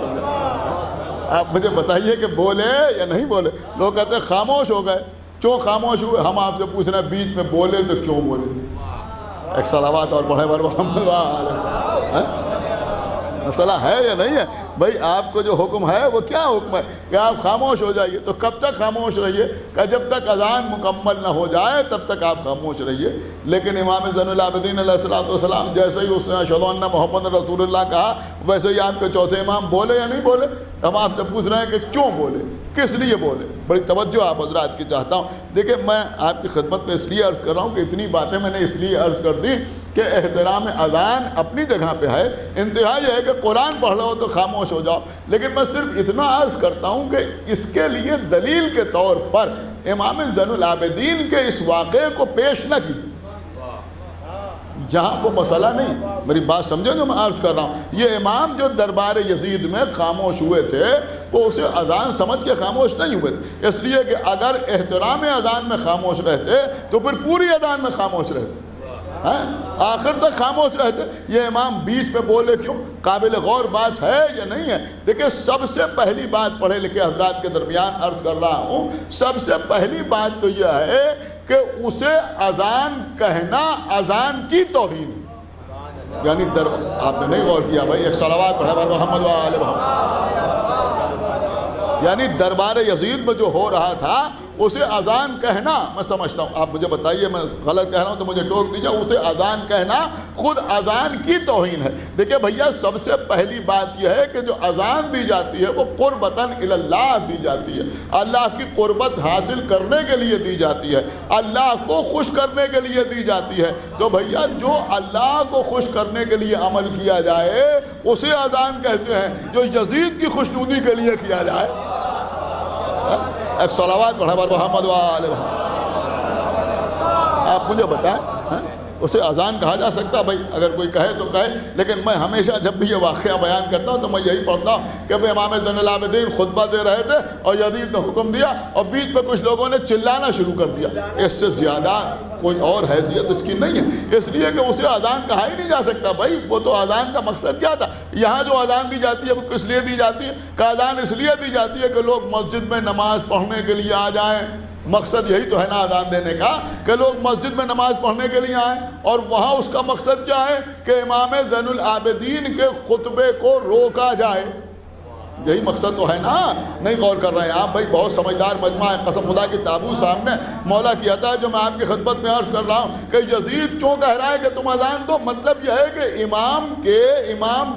G: آپ مجھے بتائیے کہ بولے یا نہیں بولے؟ لوگ کہتے ہیں خاموش ہو گئے، کیوں خاموش ہوئے؟ ہم آپ سے پوچھ رہے ہیں بیچ میں بولے تو کیوں بولے؟ ایک صلوات اور پڑھے بر محمد والے۔ مسئلہ ہے یا نہیں ہے؟ بھائی آپ کو جو حکم ہے وہ کیا حکم ہے کہ آپ خاموش ہو جائیے، تو کب تک خاموش رہیے؟ کہ جب تک اذان مکمل نہ ہو جائے تب تک آپ خاموش رہیے۔ لیکن امام زین العابدین علیہ السلام جیسے ہی اس نے اشہدو ان محمد رسول اللہ کہا، ویسے ہی آپ کے چوتھے امام بولے یا نہیں بولے؟ ہم آپ سے پوچھ رہے ہیں کہ کیوں بولے، کس لیے بولے؟ بڑی توجہ آپ حضرات کی چاہتا ہوں۔ دیکھیں میں آپ کی خدمت میں اس لیے عرض کر رہا ہوں کہ اتنی باتیں میں نے اس لیے عرض کر دی کہ احترام اذان اپنی جگہ پہ ہے، انتہا یہ ہے کہ قرآن پڑھ رہے ہو تو خاموش ہو جاؤ۔ لیکن میں صرف اتنا عرض کرتا ہوں کہ اس کے لیے دلیل کے طور پر امام زین العابدین کے اس واقعے کو پیش نہ کیجیے جہاں وہ مسئلہ نہیں۔ میری بات سمجھیں جو میں عرض کر رہا ہوں، یہ امام جو دربار یزید میں خاموش ہوئے تھے وہ اسے اذان سمجھ کے خاموش نہیں ہوئے تھے، اس لیے کہ اگر احترام اذان میں خاموش رہتے تو پھر پوری اذان میں خاموش رہتے، آخر تک خاموش رہتے۔ یہ امام بیچ میں بولے کیوں؟ قابل غور بات ہے یا نہیں ہے؟ دیکھیں سب سے پہلی بات پڑھے لکھے حضرات کے درمیان عرض کر رہا ہوں، سب سے پہلی بات تو یہ ہے کہ اسے اذان کہنا اذان کی توہین ہے۔ یعنی آپ نے نہیں غور کیا بھائی، ایک صلوات پڑھے بر محمد وآل محمد۔ یعنی دربار یزید میں جو ہو رہا تھا اسے اذان کہنا، میں سمجھتا ہوں، آپ مجھے بتائیے میں غلط کہہ رہا ہوں تو مجھے ٹوک دیجیے، اسے اذان کہنا خود اذان کی توہین ہے۔ دیکھیں بھیا سب سے پہلی بات یہ ہے کہ جو اذان دی جاتی ہے وہ قربتاً الی اللہ دی جاتی ہے، اللہ کی قربت حاصل کرنے کے لیے دی جاتی ہے، اللہ کو خوش کرنے کے لیے دی جاتی ہے۔ تو بھیا جو اللہ کو خوش کرنے کے لیے عمل کیا جائے اسے اذان کہتے ہیں، جو یزید کی خوشنودی کے لیے کیا جائے۔ ایک صلوات پڑھا بر محمد وآل محمد۔ آپ مجھے بتائیں اسے اذان کہا جا سکتا؟ بھائی اگر کوئی کہے تو کہے، لیکن میں ہمیشہ جب بھی یہ واقعہ بیان کرتا ہوں تو میں یہی پڑھتا ہوں کہ امام زین العابدین خطبہ دے رہے تھے اور یزید نے حکم دیا اور بیچ میں کچھ لوگوں نے چلانا شروع کر دیا۔ اس سے زیادہ کوئی اور حیثیت اس کی نہیں ہے، اس لیے کہ اسے اذان کہا ہی نہیں جا سکتا۔ بھائی وہ تو اذان کا مقصد کیا تھا؟ یہاں جو اذان دی جاتی ہے وہ کس لیے دی جاتی ہے؟ کہ اذان اس لیے دی جاتی ہے کہ لوگ مسجد میں نماز پڑھنے کے لیے آ جائیں۔ مقصد یہی تو ہے نا اذان دینے کا، کہ لوگ مسجد میں نماز پڑھنے کے لیے آئیں، اور وہاں اس کا مقصد کیا ہے کہ امام زین العابدین کے خطبے کو روکا جائے۔ یہی مقصد تو ہے نا، نہیں غور کر رہے ہیں آپ؟ بھائی بہت سمجھدار مجمع ہے، قسم خدا کی تابوت سامنے مولا کی عطا ہے جو میں آپ کی خدمت میں عرض کر رہا ہوں کہ یزید کیوں کہہ رہا ہے کہ تم اذان دو؟ مطلب یہ ہے کہ امام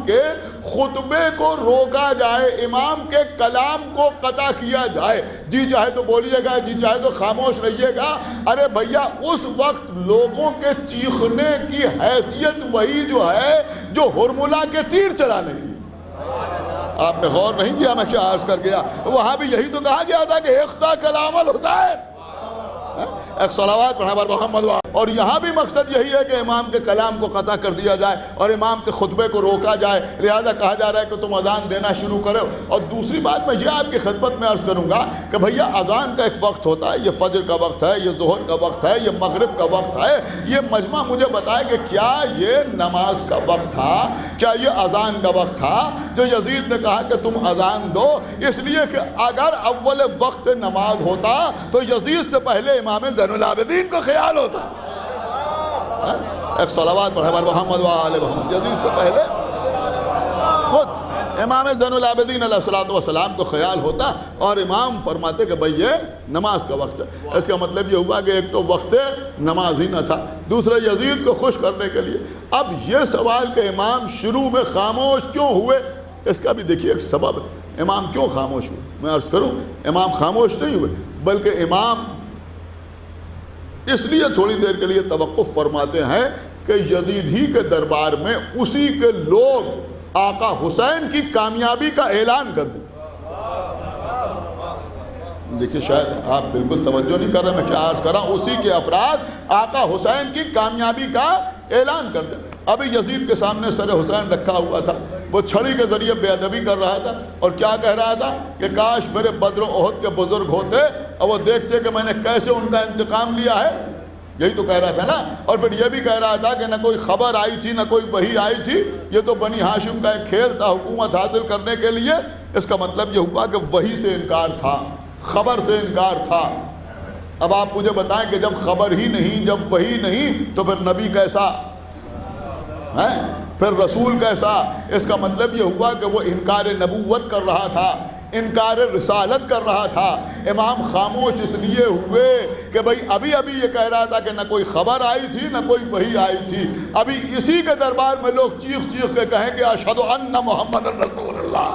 G: کے خطبے کو روکا جائے، امام کے کلام کو قطع کیا جائے۔ جی چاہے تو بولیے گا، جی چاہے تو خاموش رہیے گا۔ ارے بھیا اس وقت لوگوں کے چیخنے کی حیثیت وہی جو ہے جو ہرملا کے تیر چلانے کی۔ آپ نے غور نہیں کیا میں کیا عرض کر گیا؟ وہاں بھی یہی تو کہا گیا تھا کہ اختا کلام الحسین، ایک صلوات پڑھا بر محمد۔ اور یہاں بھی مقصد یہی ہے کہ امام کے کلام کو قطع کر دیا جائے اور امام کے خطبے کو روکا جائے، لہذا کہا جا رہا ہے کہ تم اذان دینا شروع کرو۔ اور دوسری بات میں یہ آپ کی خدمت میں عرض کروں گا کہ بھیا اذان کا ایک وقت ہوتا ہے، یہ فجر کا وقت ہے، یہ ظہر کا وقت ہے، یہ مغرب کا وقت ہے۔ یہ مجمع مجھے بتائے کہ کیا یہ نماز کا وقت تھا؟ کیا یہ اذان کا وقت تھا جو یزید نے کہا کہ تم اذان دو؟ اس لیے کہ اگر اول وقت نماز ہوتا تو یزید سے پہلے امام زین العابدین کو خیال ہوتا۔ ایک صلوات پڑھے بر محمد وآل محمد۔ یزید سے پہلے خود امام زین العابدین علیہ الصلوۃ والسلام کو خیال ہوتا اور امام فرماتے کہ بھئی یہ نماز کا وقت ہے۔ اس کا مطلب یہ ہوا کہ ایک تو وقت نماز ہی نہ تھا، دوسرا یزید کو خوش کرنے کے لیے۔ اب یہ سوال کہ امام شروع میں خاموش کیوں ہوئے، اس کا بھی دیکھیے ایک سبب ہے۔ امام کیوں خاموش ہوئے؟ میں عرض کروں، امام خاموش نہیں ہوئے، بلکہ امام اس لیے تھوڑی دیر کے لیے توقف فرماتے ہیں کہ یزید ہی کے دربار میں اسی کے لوگ آقا حسین کی کامیابی کا اعلان کر دیں۔ دیکھیے شاید آپ بالکل توجہ نہیں کر رہے، میں کیا عرض کر رہا ہوں، اسی کے افراد آقا حسین کی کامیابی کا اعلان کر دیں۔ ابھی یزید کے سامنے سر حسین رکھا ہوا تھا، وہ چھڑی کے ذریعے بے ادبی کر رہا تھا اور کیا کہہ رہا تھا کہ کاش میرے بدر و احد کے بزرگ ہوتے اور وہ دیکھتے کہ میں نے کیسے ان کا انتقام لیا ہے، یہی تو کہہ رہا تھا نا۔ اور پھر یہ بھی کہہ رہا تھا کہ نہ کوئی خبر آئی تھی نہ کوئی وحی آئی تھی، یہ تو بنی ہاشم کا ایک کھیل تھا حکومت حاصل کرنے کے لیے۔ اس کا مطلب یہ ہوا کہ وحی سے انکار تھا، خبر سے انکار تھا۔ اب آپ مجھے بتائیں کہ جب خبر ہی نہیں، جب وحی نہیں، تو پھر نبی کیسا ہے، پھر رسول کیسا؟ اس کا مطلب یہ ہوا کہ وہ انکار نبوت کر رہا تھا، انکار رسالت کر رہا تھا۔ امام خاموش اس لیے ہوئے کہ بھئی ابھی یہ کہہ رہا تھا کہ نہ کوئی خبر آئی تھی نہ کوئی وحی آئی تھی، ابھی اسی کے دربار میں لوگ چیخ کے کہیں کہ اشہد ان محمد رسول اللہ،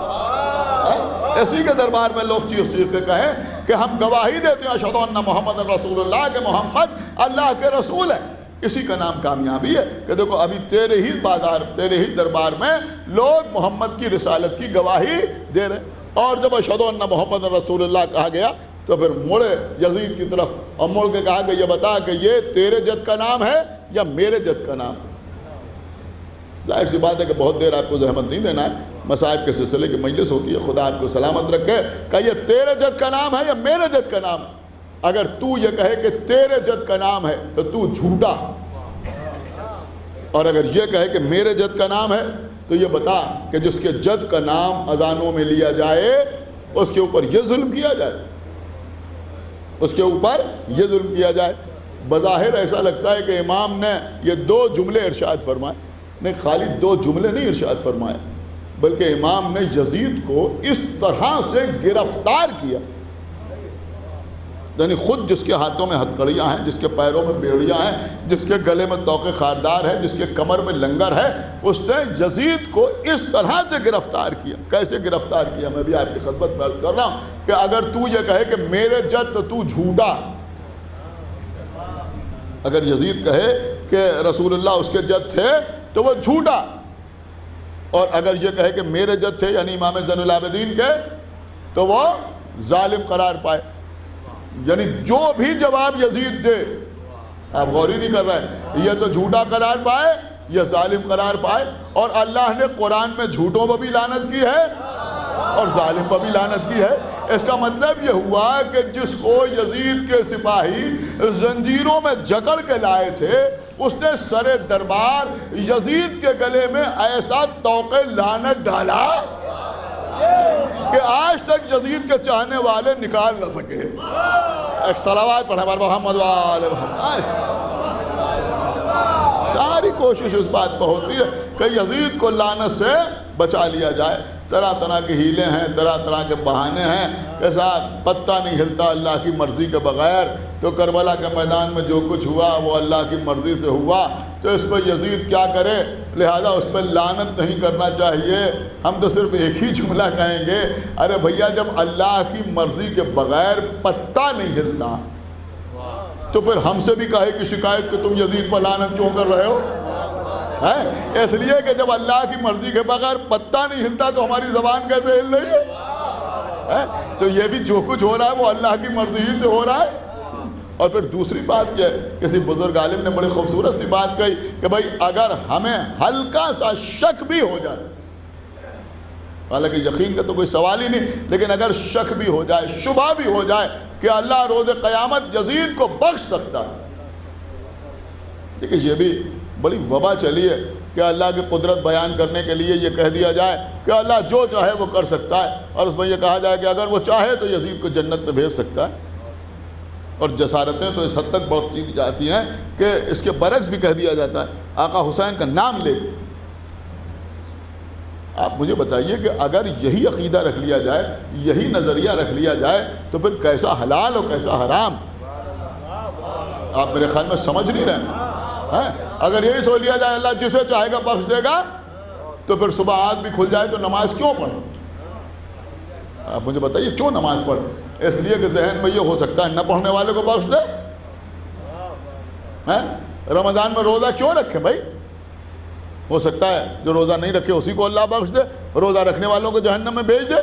G: اسی کے دربار میں لوگ چیخ کے کہیں کہ ہم گواہی دیتے ہیں اشہد ان محمد رسول اللہ، کہ محمد اللہ کے رسول ہے۔ اسی کا نام کامیابی ہے کہ دیکھو ابھی تیرے ہی دربار میں لوگ محمد کی رسالت کی گواہی دے رہے ہیں۔ اور جب اشہد ان محمد رسول اللہ کہا گیا تو پھر مڑے یزید کی طرف اور مڑ کے کہا کہ یہ بتا کہ یہ تیرے جد کا نام ہے یا میرے جد کا نام؟ ظاہر سی بات ہے کہ بہت دیر آپ کو زحمت نہیں دینا ہے، مصائب کے سلسلے کی مجلس ہوتی ہے، خدا آپ کو سلامت رکھے۔ کہ یہ تیرے جد کا نام ہے یا میرے جد کا نام ہے؟ اگر تو یہ کہے کہ تیرے جد کا نام ہے تو تو جھوٹا، اور اگر یہ کہے کہ میرے جد کا نام ہے تو یہ بتا کہ جس کے جد کا نام اذانوں میں لیا جائے اس کے اوپر یہ ظلم کیا جائے، اس کے اوپر یہ ظلم کیا جائے۔ بظاہر ایسا لگتا ہے کہ امام نے یہ 2 جملے ارشاد فرمائے، نہیں خالی 2 جملے نہیں ارشاد فرمائے، بلکہ امام نے یزید کو اس طرح سے گرفتار کیا، یعنی خود جس کے ہاتھوں میں ہتھکڑیاں ہیں، جس کے پیروں میں بیڑیاں ہیں، جس کے گلے میں طوق خاردار ہے، جس کے کمر میں لنگر ہے، اس نے یزید کو اس طرح سے گرفتار کیا۔ کیسے گرفتار کیا میں بھی آپ کی خدمت میں عرض کر رہا ہوں کہ اگر تو یہ کہے کہ میرے جد تو تو جھوٹا، اگر یزید کہے کہ رسول اللہ اس کے جد تھے تو وہ جھوٹا، اور اگر یہ کہے کہ میرے جد تھے یعنی امام زین العابدین کے، تو وہ ظالم قرار پائے۔ یعنی جو بھی جواب یزید دے، آپ غور ہی نہیں کر رہے، یہ تو جھوٹا قرار پائے، یہ ظالم قرار پائے۔ اور اللہ نے قرآن میں جھوٹوں پر بھی لعنت کی ہے اور ظالم پر بھی لعنت کی ہے۔ اس کا مطلب یہ ہوا کہ جس کو یزید کے سپاہی زنجیروں میں جکڑ کے لائے تھے، اس نے سر دربار یزید کے گلے میں ایسا طوق لعنت ڈالا کہ آج تک یزید کے چاہنے والے نکال نہ سکے۔ ایک صلوات پڑھیں بار محمد و آل محمد۔ ساری کوشش اس بات پر ہوتی ہے کہ یزید کو لعنت سے بچا لیا جائے۔ طرح طرح کے ہیلے ہیں، طرح طرح کے بہانے ہیں کہ صاحب پتہ نہیں ہلتا اللہ کی مرضی کے بغیر۔ تو کربلا کے میدان میں جو کچھ ہوا وہ اللہ کی مرضی سے ہوا، تو اس پہ یزید کیا کرے، لہذا اس پہ لعنت نہیں کرنا چاہیے۔ ہم تو صرف ایک ہی جملہ کہیں گے، ارے بھیا جب اللہ کی مرضی کے بغیر پتہ نہیں ہلتا تو پھر ہم سے بھی کہے کی شکایت کہ تم یزید پر لعنت کیوں کر رہے ہو؟ اس لیے کہ جب اللہ کی مرضی کے بغیر پتہ نہیں ہلتا تو ہماری زبان کیسے ہل رہی ہے؟ تو یہ بھی جو کچھ ہو رہا ہے وہ اللہ کی مرضی ہی سے ہو رہا ہے۔ اور پھر دوسری بات کیا ہے، کسی بزرگ عالم نے بڑی خوبصورت سی بات کہی کہ بھائی اگر ہمیں ہلکا سا شک بھی ہو جائے، حالانکہ یقین کا تو کوئی سوال ہی نہیں، لیکن اگر شک بھی ہو جائے، شبہ بھی ہو جائے کہ اللہ روز قیامت یزید کو بخش سکتا ہے، دیکھیں یہ بھی بڑی وبا چلی ہے کہ اللہ کی قدرت بیان کرنے کے لیے یہ کہہ دیا جائے کہ اللہ جو چاہے وہ کر سکتا ہے، اور اس میں یہ کہا جائے کہ اگر وہ چاہے تو یزید کو جنت میں بھیج سکتا ہے۔ اور جسارتیں تو اس حد تک بڑھتی جاتی ہیں کہ اس کے برعکس بھی کہہ دیا جاتا ہے، آقا حسین کا نام لے کے آپ مجھے بتائیے کہ اگر یہی عقیدہ رکھ لیا جائے, یہی نظریہ رکھ لیا جائے, تو پھر کیسا حلال اور کیسا حرام. آپ میرے خیال میں سمجھ نہیں رہے ہیں. اگر یہی سوچ لیا جائے اللہ جسے چاہے گا بخش دے گا, تو پھر صبح آنکھ بھی کھل جائے تو نماز کیوں پڑھیں؟ آپ مجھے بتائیے کیوں نماز پڑھ؟ اس لیے کہ ذہن میں یہ ہو سکتا ہے نہ پڑھنے والے کو بخش دے. رمضان میں روزہ کیوں رکھے بھائی؟ ہو سکتا ہے جو روزہ نہیں رکھے اسی کو اللہ بخش دے, روزہ رکھنے والوں کو جہنم میں بھیج دے.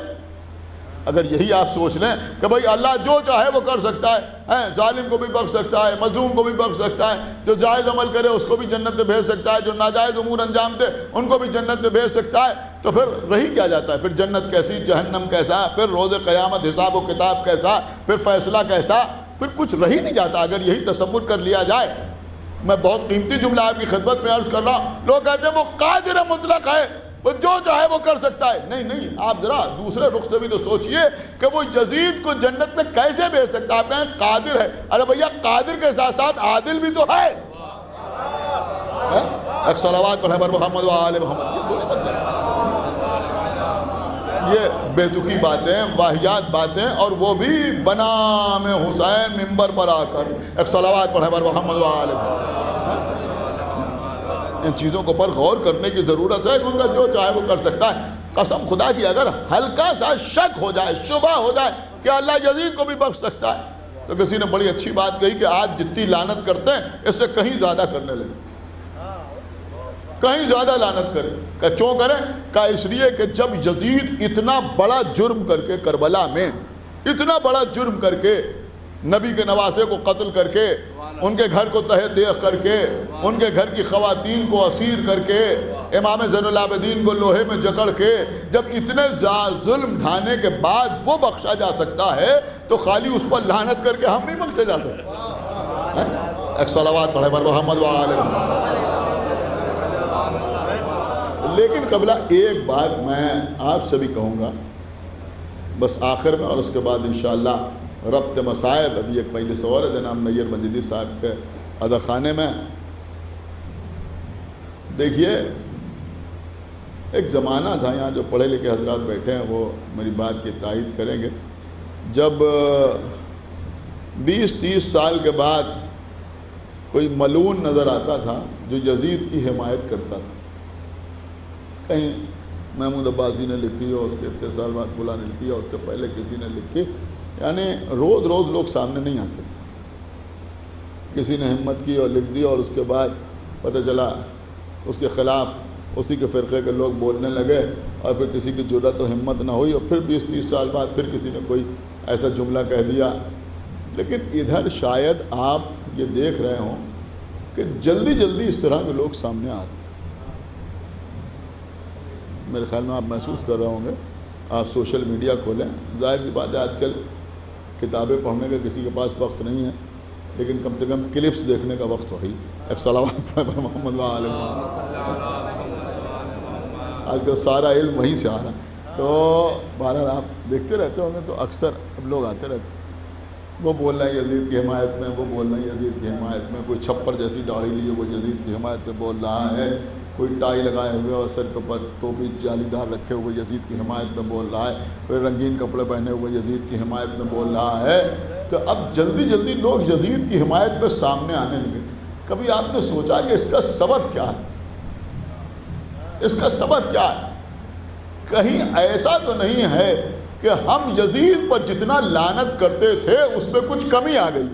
G: اگر یہی آپ سوچ لیں کہ بھائی اللہ جو چاہے وہ کر سکتا ہے, ظالم کو بھی بخش سکتا ہے, مظلوم کو بھی بخش سکتا ہے, جو جائز عمل کرے اس کو بھی جنت میں بھیج سکتا ہے, جو ناجائز امور انجام دے ان کو بھی جنت میں بھیج سکتا ہے, تو پھر رہی کیا جاتا ہے؟ پھر جنت کیسی, جہنم کیسا, پھر روز قیامت حساب و کتاب کیسا, پھر فیصلہ کیسا, پھر کچھ رہی نہیں جاتا اگر یہی تصور کر لیا جائے. میں بہت قیمتی جملہ آپ کی خدمت میں عرض کر رہا ہوں. لوگ کہتے ہیں وہ قادر مطلق ہے, وہ جو چاہے وہ کر سکتا ہے. نہیں, آپ ذرا دوسرے رخ سے بھی تو سوچئے کہ وہ یزید کو جنت میں کیسے بھیج سکتا ہے؟ آپ کہیں قادر ہے, ارے بھیا قادر کے ساتھ ساتھ عادل بھی تو ہے. ایک صلوات پڑھے بر محمد و آل محمد. یہ بے تکی باتیں, واہیات باتیں, اور وہ بھی بنام حسین ممبر پر آ کر. ایک صلوات پڑھے بر محمد و آل محمد. ان چیزوں کو پر غور کرنے کی ضرورت ہے کہ ان کا جو چاہے وہ کر سکتا ہے. قسم خدا کی اگر ہلکا سا شک ہو جائے, شبہ ہو جائے کہ اللہ یزید کو بھی بخش سکتا ہے, تو کسی نے بڑی اچھی بات کہی کہ آج جتنی لعنت کرتے ہیں اس سے کہیں زیادہ کرنے لگے, کہیں زیادہ لعنت کریں. کہ کیوں کریں؟ کہ اس لیے کہ جب یزید اتنا بڑا جرم کر کے کربلا میں, اتنا بڑا جرم کر کے, نبی کے نواسے کو قتل کر کے, ان کے گھر کو تہہ دیکھ کر کے, ان کے گھر کی خواتین کو اسیر کر کے, امام زین العابدین کو لوہے میں جکڑ کے, جب اتنے ظلم ڈھانے کے بعد وہ بخشا جا سکتا ہے, تو خالی اس پر لعنت کر کے ہم نہیں بخشے جا سکتے. ایک صلوات پڑھے بر محمد و آل محمد. لیکن قبلہ ایک بات میں آپ سے بھی کہوں گا بس آخر میں, اور اس کے بعد انشاءاللہ ربط مصائب. ابھی ایک مجلس اور ہے جناب نیر مجیدی صاحب کے ادا خانے میں. دیکھیے ایک زمانہ تھا, یہاں جو پڑھے لکھے حضرات بیٹھے ہیں وہ میری بات کی تائید کریں گے, جب 20-30 سال کے بعد کوئی ملعون نظر آتا تھا جو یزید کی حمایت کرتا تھا. کہیں محمود عباسی نے لکھی ہو, اس کے اتنے سال بعد فلاں نے لکھی ہو, اس سے پہلے کسی نے لکھی, یعنی روز روز لوگ سامنے نہیں آتے تھے. کسی نے ہمت کی اور لکھ دی, اور اس کے بعد پتہ چلا اس کے خلاف اسی کے فرقے کے لوگ بولنے لگے, اور پھر کسی کی جرأت و ہمت نہ ہوئی, اور پھر 20-30 سال بعد پھر کسی نے کوئی ایسا جملہ کہہ دیا. لیکن ادھر شاید آپ یہ دیکھ رہے ہوں کہ جلدی جلدی اس طرح کے لوگ سامنے آ رہے ہیں. میرے خیال میں آپ محسوس کر رہے ہوں گے, آپ سوشل میڈیا کھولیں, ظاہر سی بات ہے آج کل کتابیں پڑھنے کا کسی کے پاس وقت نہیں ہے, لیکن کم سے کم کلپس دیکھنے کا وقت وہی. ایک صلوات پر محمد و آل محمد. آج کل سارا علم وہیں سے آ رہا ہے. تو بہرحال آپ دیکھتے رہتے ہوں گے, تو اکثر اب لوگ آتے رہتے ہیں, وہ بول رہے ہیں یزید کی حمایت میں, وہ بول رہے ہیں یزید کی حمایت میں, کوئی چھپر جیسی داڑھی لیے وہ یزید کی حمایت میں بول رہا ہے, کوئی ٹائی لگائے ہوئے اور سر کے اوپر ٹوپی جالی دار رکھے ہوئے یزید کی حمایت میں بول رہا ہے, کوئی رنگین کپڑے پہنے ہوئے یزید کی حمایت میں بول رہا ہے. تو اب جلدی جلدی لوگ یزید کی حمایت میں سامنے آنے لگے. کبھی آپ نے سوچا کہ اس کا سبب کیا ہے؟ اس کا سبب کیا ہے؟ کہیں ایسا تو نہیں ہے کہ ہم یزید پر جتنا لعنت کرتے تھے اس میں کچھ کمی آ گئی؟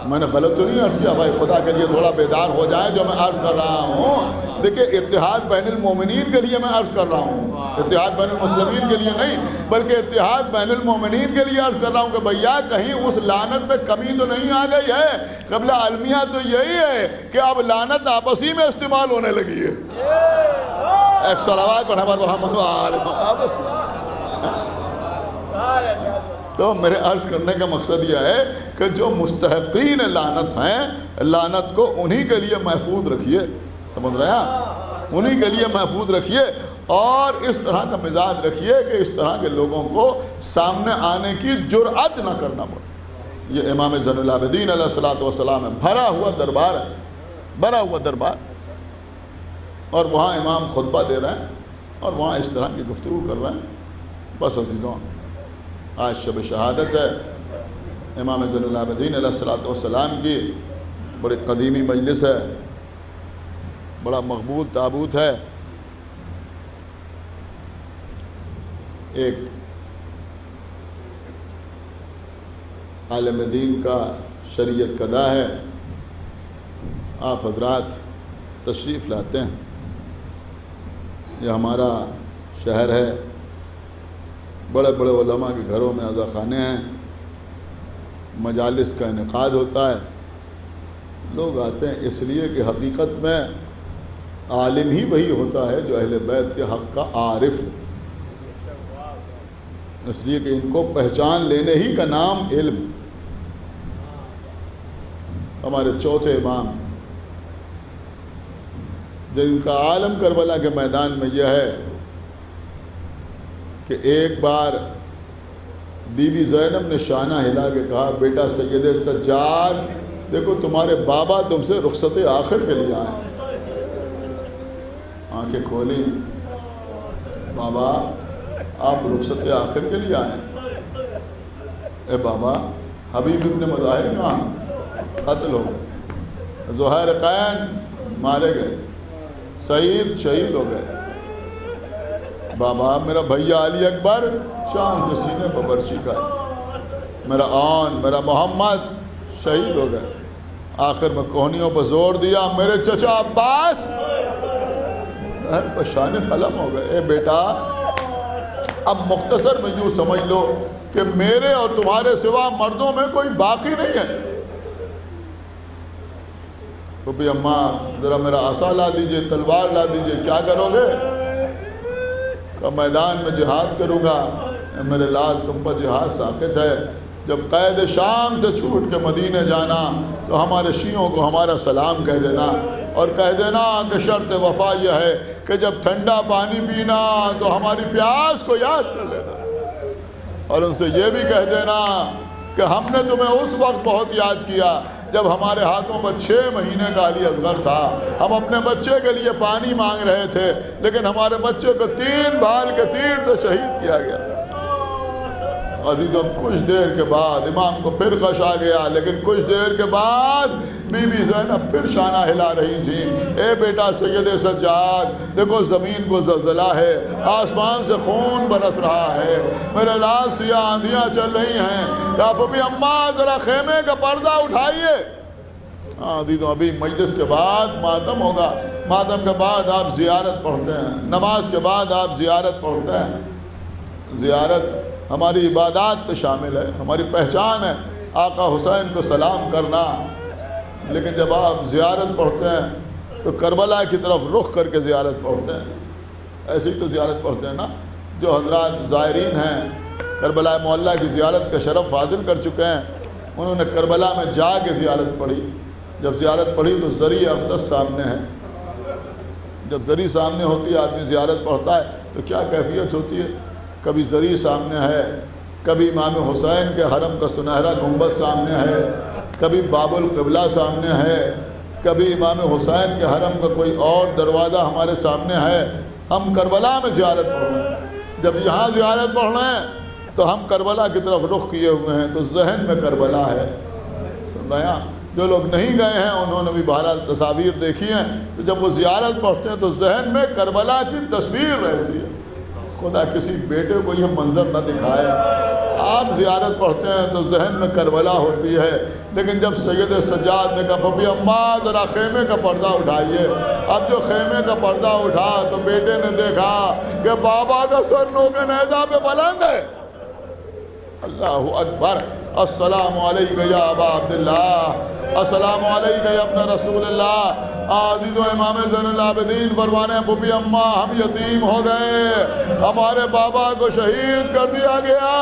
G: میں نے غلط تو نہیں عرض کیا بھائی؟ خدا کے لیے تھوڑا بیدار ہو جائیں. جو میں عرض کر رہا ہوں, دیکھیں اتحاد بین المومنین کے لیے میں عرض کر رہا ہوں, اتحاد بین المسلمین کے لیے نہیں, بلکہ اتحاد بین المومنین کے لیے عرض کر رہا ہوں کہ بھیا کہیں اس لعنت میں کمی تو نہیں آ گئی ہے. قبلہ المیہ تو یہی ہے کہ اب لعنت آپسی میں استعمال ہونے لگی ہے. ایک صلوات پڑھیں بر محمد و آل محمد. تو میرے عرض کرنے کا مقصد یہ ہے کہ جو مستحقین لعنت ہیں, لعنت کو انہی کے لیے محفوظ رکھیے. سمجھ رہے ہیں؟ انہی کے لیے محفوظ رکھیے, اور اس طرح کا مزاج رکھیے کہ اس طرح کے لوگوں کو سامنے آنے کی جرأت نہ کرنا پڑے. یہ امام زین العابدین علیہ الصلوۃ والسلام ہے, بھرا ہوا دربار ہے, بھرا ہوا دربار. اور وہاں امام خطبہ دے رہے ہیں اور وہاں اس طرح کی گفتگو کر رہے ہیں. بس عزیزوں، آج شب شہادت ہے امام زین العابدین علیہ الصلوۃ والسلام کی. بڑی قدیمی مجلس ہے، بڑا مقبول تابوت ہے. ایک عالم دین کا شریعت قضا ہے، آپ حضرات تشریف لاتے ہیں. یہ ہمارا شہر ہے، بڑے بڑے علماء کے گھروں میں عزا خانے ہیں، مجالس کا انعقاد ہوتا ہے. لوگ آتے ہیں اس لیے کہ حقیقت میں عالم ہی وہی ہوتا ہے جو اہل بیت کے حق کا عارف ہو. اس لیے کہ ان کو پہچان لینے ہی کا نام علم. ہمارے چوتھے امام جن کا عالم کربلا کے میدان میں یہ ہے کہ ایک بار بی بی زینب نے شانہ ہلا کے کہا، بیٹا سید سجاد دیکھو تمہارے بابا تم سے رخصت آخر کے لیے آئے. آنکھیں کھولیں، بابا آپ رخصت آخر کے لیے آئے. اے بابا، حبیب ابن مظاہر کہاں؟ قتل ہو گئے. زہیر قین مارے گئے. سعید شہید ہو گئے. بابا میرا بھیا علی اکبر چاند سے سینے پر برچی کھائے. میرا آن میرا محمد شہید ہو گئے. آخر میں کوہنیوں پر زور دیا، میرے چچا عباس پشان قلم ہو گئے. اے بیٹا، اب مختصر میں یوں سمجھ لو کہ میرے اور تمہارے سوا مردوں میں کوئی باقی نہیں ہے. تو بھی اماں ذرا میرا عصا لا دیجئے، تلوار لا دیجئے، کیا کرو گے؟ کہ میدان میں جہاد کروں گا. میرے لال تم پر جہاد ساقط ہے. جب قید شام سے چھوٹ کے مدینے جانا تو ہمارے شیعوں کو ہمارا سلام کہہ دینا، اور کہہ دینا کہ شرط وفا یہ ہے کہ جب ٹھنڈا پانی پینا تو ہماری پیاس کو یاد کر لینا. اور ان سے یہ بھی کہہ دینا کہ ہم نے تمہیں اس وقت بہت یاد کیا جب ہمارے ہاتھوں پر 6 مہینے کا علی اصغر تھا. ہم اپنے بچے کے لیے پانی مانگ رہے تھے، لیکن ہمارے بچے کو 3 بال کے تیر سے شہید کیا گیا. عزیزوں، کچھ دیر کے بعد امام کو پھر غش آ گیا، لیکن کچھ دیر کے بعد بی بی زینب پھر شانہ ہلا رہی تھی. اے بیٹا سید سجاد دیکھو زمین کو زلزلہ ہے، آسمان سے خون برس رہا ہے، میرے لال سیاہ آندھیاں چل رہی ہیں. یا پھوپھی اماں ذرا خیمے کا پردہ اٹھائیے. عزیزوں، ابھی مجلس کے بعد ماتم ہوگا. ماتم کے بعد آپ زیارت پڑھتے ہیں، نماز کے بعد آپ زیارت پڑھتے ہیں. زیارت ہماری عبادات پہ شامل ہے، ہماری پہچان ہے آقا حسین کو سلام کرنا. لیکن جب آپ زیارت پڑھتے ہیں تو کربلا کی طرف رخ کر کے زیارت پڑھتے ہیں. ایسے ہی تو زیارت پڑھتے ہیں نا. جو حضرات زائرین ہیں کربلا معلیٰ کی زیارت کا شرف حاصل کر چکے ہیں، انہوں نے کربلا میں جا کے زیارت پڑھی. جب زیارت پڑھی تو زری اقدس سامنے ہے. جب زری سامنے ہوتی ہے آدمی زیارت پڑھتا ہے تو کیا کیفیت ہوتی ہے. کبھی زری سامنے ہے، کبھی امام حسین کے حرم کا سنہرا گنبد سامنے ہے، کبھی باب القبلہ سامنے ہے، کبھی امام حسین کے حرم کا کوئی اور دروازہ ہمارے سامنے ہے. ہم کربلا میں زیارت پڑھ رہے ہیں. جب یہاں زیارت پڑھ رہے ہیں تو ہم کربلا کی طرف رخ کیے ہوئے ہیں، تو ذہن میں کربلا ہے. سن رہے ہیں؟ جو لوگ نہیں گئے ہیں انہوں نے بھی بہرحال تصاویر دیکھی ہیں. تو جب وہ زیارت پڑھتے ہیں تو ذہن میں کربلا کی تصویر رہتی ہے. خدا کسی بیٹے کو یہ منظر نہ دکھائے. آپ زیارت پڑھتے ہیں تو ذہن میں کربلا ہوتی ہے. لیکن جب سید سجاد نے کہا پھوپھی اماں ذرا خیمے کا پردہ اٹھائیے، اب جو خیمے کا پردہ اٹھا تو بیٹے نے دیکھا کہ بابا کا سر نوک نیزہ پہ بلند ہے. اللہ اکبر. السلام علیکہ یا ابا عبداللہ، السلام علیکہ یا ابن رسول اللہ. عزیز و امام زین العابدین فرمانے ہیں پھوپھی اماں ہم یتیم ہو گئے، ہمارے بابا کو شہید کر دیا گیا.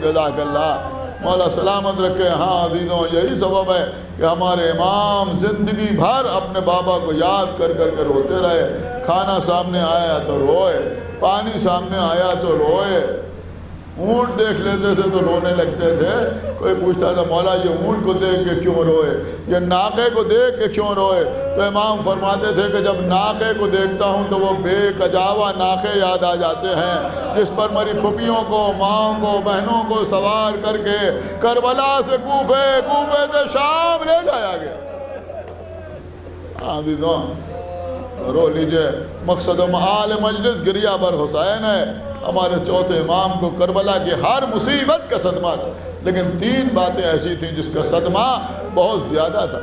G: جزاک اللہ، مولا سلامت رکھے. ہاں عزیزوں، یہی سبب ہے کہ ہمارے امام زندگی بھر اپنے بابا کو یاد کر کر روتے رہے. کھانا سامنے آیا تو روئے، پانی سامنے آیا تو روئے. اونٹ دیکھ لیتے تھے تو رونے لگتے تھے. کوئی پوچھتا تھا مولا یہ اونٹ کو دیکھ کے کیوں روئے, یہ ناقے کو دیکھ کے کیوں روئے؟ تو امام فرماتے تھے کہ جب ناقے کو دیکھتا ہوں تو وہ بے کجاوا ناقے یاد آ جاتے ہیں جس پر میری پھپھیوں کو, ماؤں کو, بہنوں کو سوار کر کے کربلا سے کوفے, کوفے سے شام لے جایا گیا. عزیزوں رو لیجئے. مقصد و معال مجلس گریہ بر حسین ہے. ہمارے چوتھے امام کو کربلا کی ہر مصیبت کا صدمہ تھا, لیکن 3 باتیں ایسی تھیں جس کا صدمہ بہت زیادہ تھا.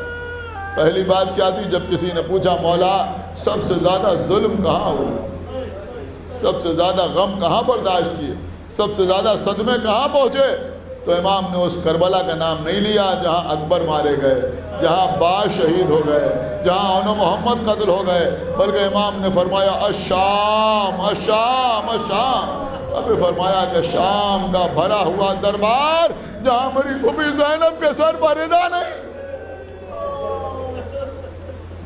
G: پہلی بات کیا تھی؟ جب کسی نے پوچھا مولا سب سے زیادہ ظلم کہاں ہوا, سب سے زیادہ غم کہاں برداشت کیے, سب سے زیادہ صدمے کہاں پہنچے, تو امام نے اس کربلا کا نام نہیں لیا جہاں اکبر مارے گئے, جہاں باز شہید ہو گئے, جہاں انو محمد قتل ہو گئے, بلکہ امام نے فرمایا الشام الشام الشام. ابھی فرمایا کہ شام کا بھرا ہوا دربار جہاں میری پھوپھی زینب کے سر پر ردا نہیں تھی.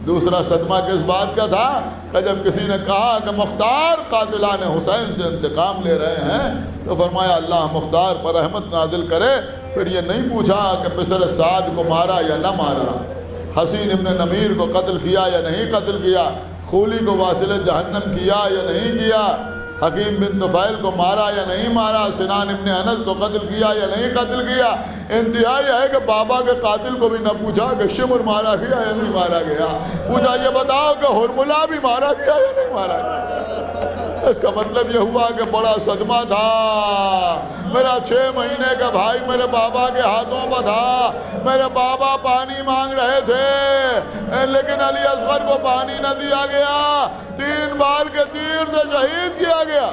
G: دوسرا صدمہ کس بات کا تھا کہ جب کسی نے کہا کہ مختار قاتلان حسین سے انتقام لے رہے ہیں, تو فرمایا اللہ مختار پر رحمت نازل کرے. پھر یہ نہیں پوچھا کہ پسر سعد کو مارا یا نہ مارا, حسین ابن نمیر کو قتل کیا یا نہیں قتل کیا, خولی کو واصل جہنم کیا یا نہیں کیا, حکیم بن طفیل کو مارا یا نہیں مارا, سنان ابن انس کو قتل کیا یا نہیں قتل کیا. انتہائی ہے کہ بابا کے قاتل کو بھی نہ پوچھا کہ شمر مارا گیا یا نہیں مارا گیا, پوچھا یہ بتاؤ کہ ہرملا بھی مارا گیا یا نہیں مارا گیا. اس کا مطلب یہ ہوا کہ بڑا صدمہ تھا. میرا 6 مہینے کا بھائی میرے بابا کے ہاتھوں پر تھا, میرے بابا پانی مانگ رہے تھے لیکن علی اصغر کو پانی نہ دیا گیا, 3 بال کے تیر سے شہید کیا گیا.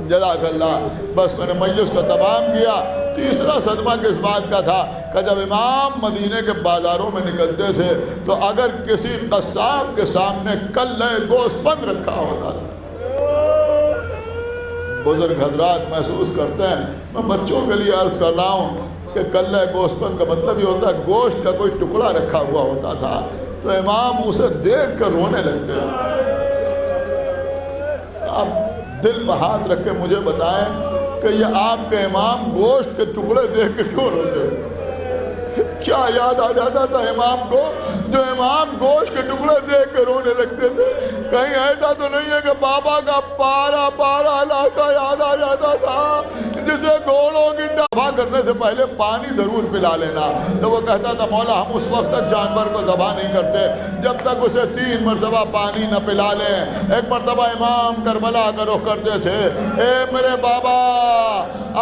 G: جزاک اللہ. بس میں نے مجلس کو تمام کیا. تیسرا صدمہ کس بات کا تھا کہ جب امام مدینے کے بازاروں میں نکلتے تھے تو اگر کسی قصاب کے سامنے کلہ گوسپند رکھا ہوتا تھا, بزرگ حضرات محسوس کرتے ہیں, میں بچوں کے لیے عرض کر رہا ہوں کہ کلہ گوسپند کا مطلب یہ ہوتا ہے گوشت کا کوئی ٹکڑا رکھا ہوا ہوتا تھا, تو امام اسے دیکھ کر رونے لگتے. اب دل پہ ہاتھ رکھ کے مجھے بتائیں کہ یہ آپ کے امام گوشت کے ٹکڑے دیکھ کے کیوں روتے ہیں؟ کیا یاد آ جاتا تھا امام کو جو امام گوشت کے ٹکڑے دیکھ کے رونے لگتے تھے؟ کہیں ایسا تو نہیں ہے کہ بابا کا پارا پارا علاقہ یاد آ جاتا تھا جسے گھوڑوں کی ذبح کرنے سے پہلے پانی ضرور پلا لینا؟ تو وہ کہتا تھا مولا ہم اس وقت تک جانور کو ذبح نہیں کرتے جب تک اسے 3 مرتبہ پانی نہ پلا لیں. ایک مرتبہ امام کربلا کا رخ کرتے تھے, اے میرے بابا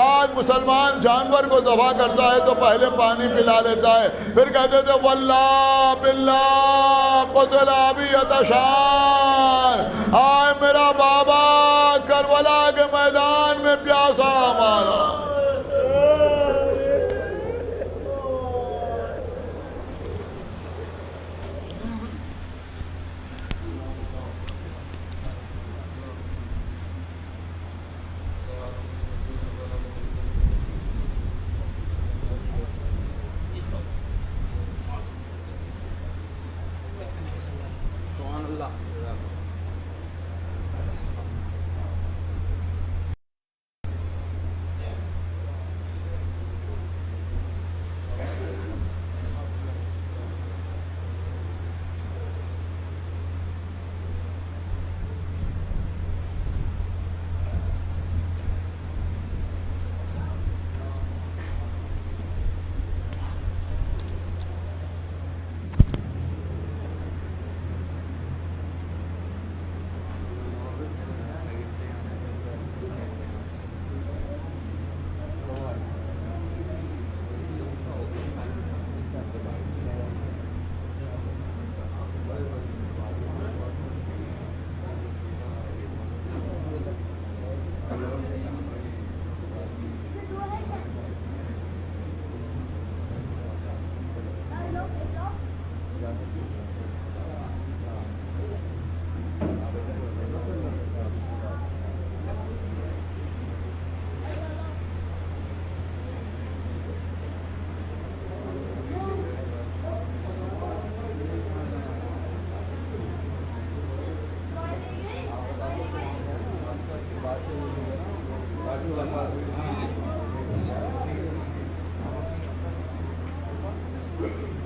G: آج مسلمان جانور کو ذبح کرتا ہے تو پہلے پانی پلا لیتا ہے, پھر کہتے تھے واللہ باللہ قتل ابی عطشان, آئے میرا بابا کربلا کے میدان میں پیاسا ہمارا. اللہ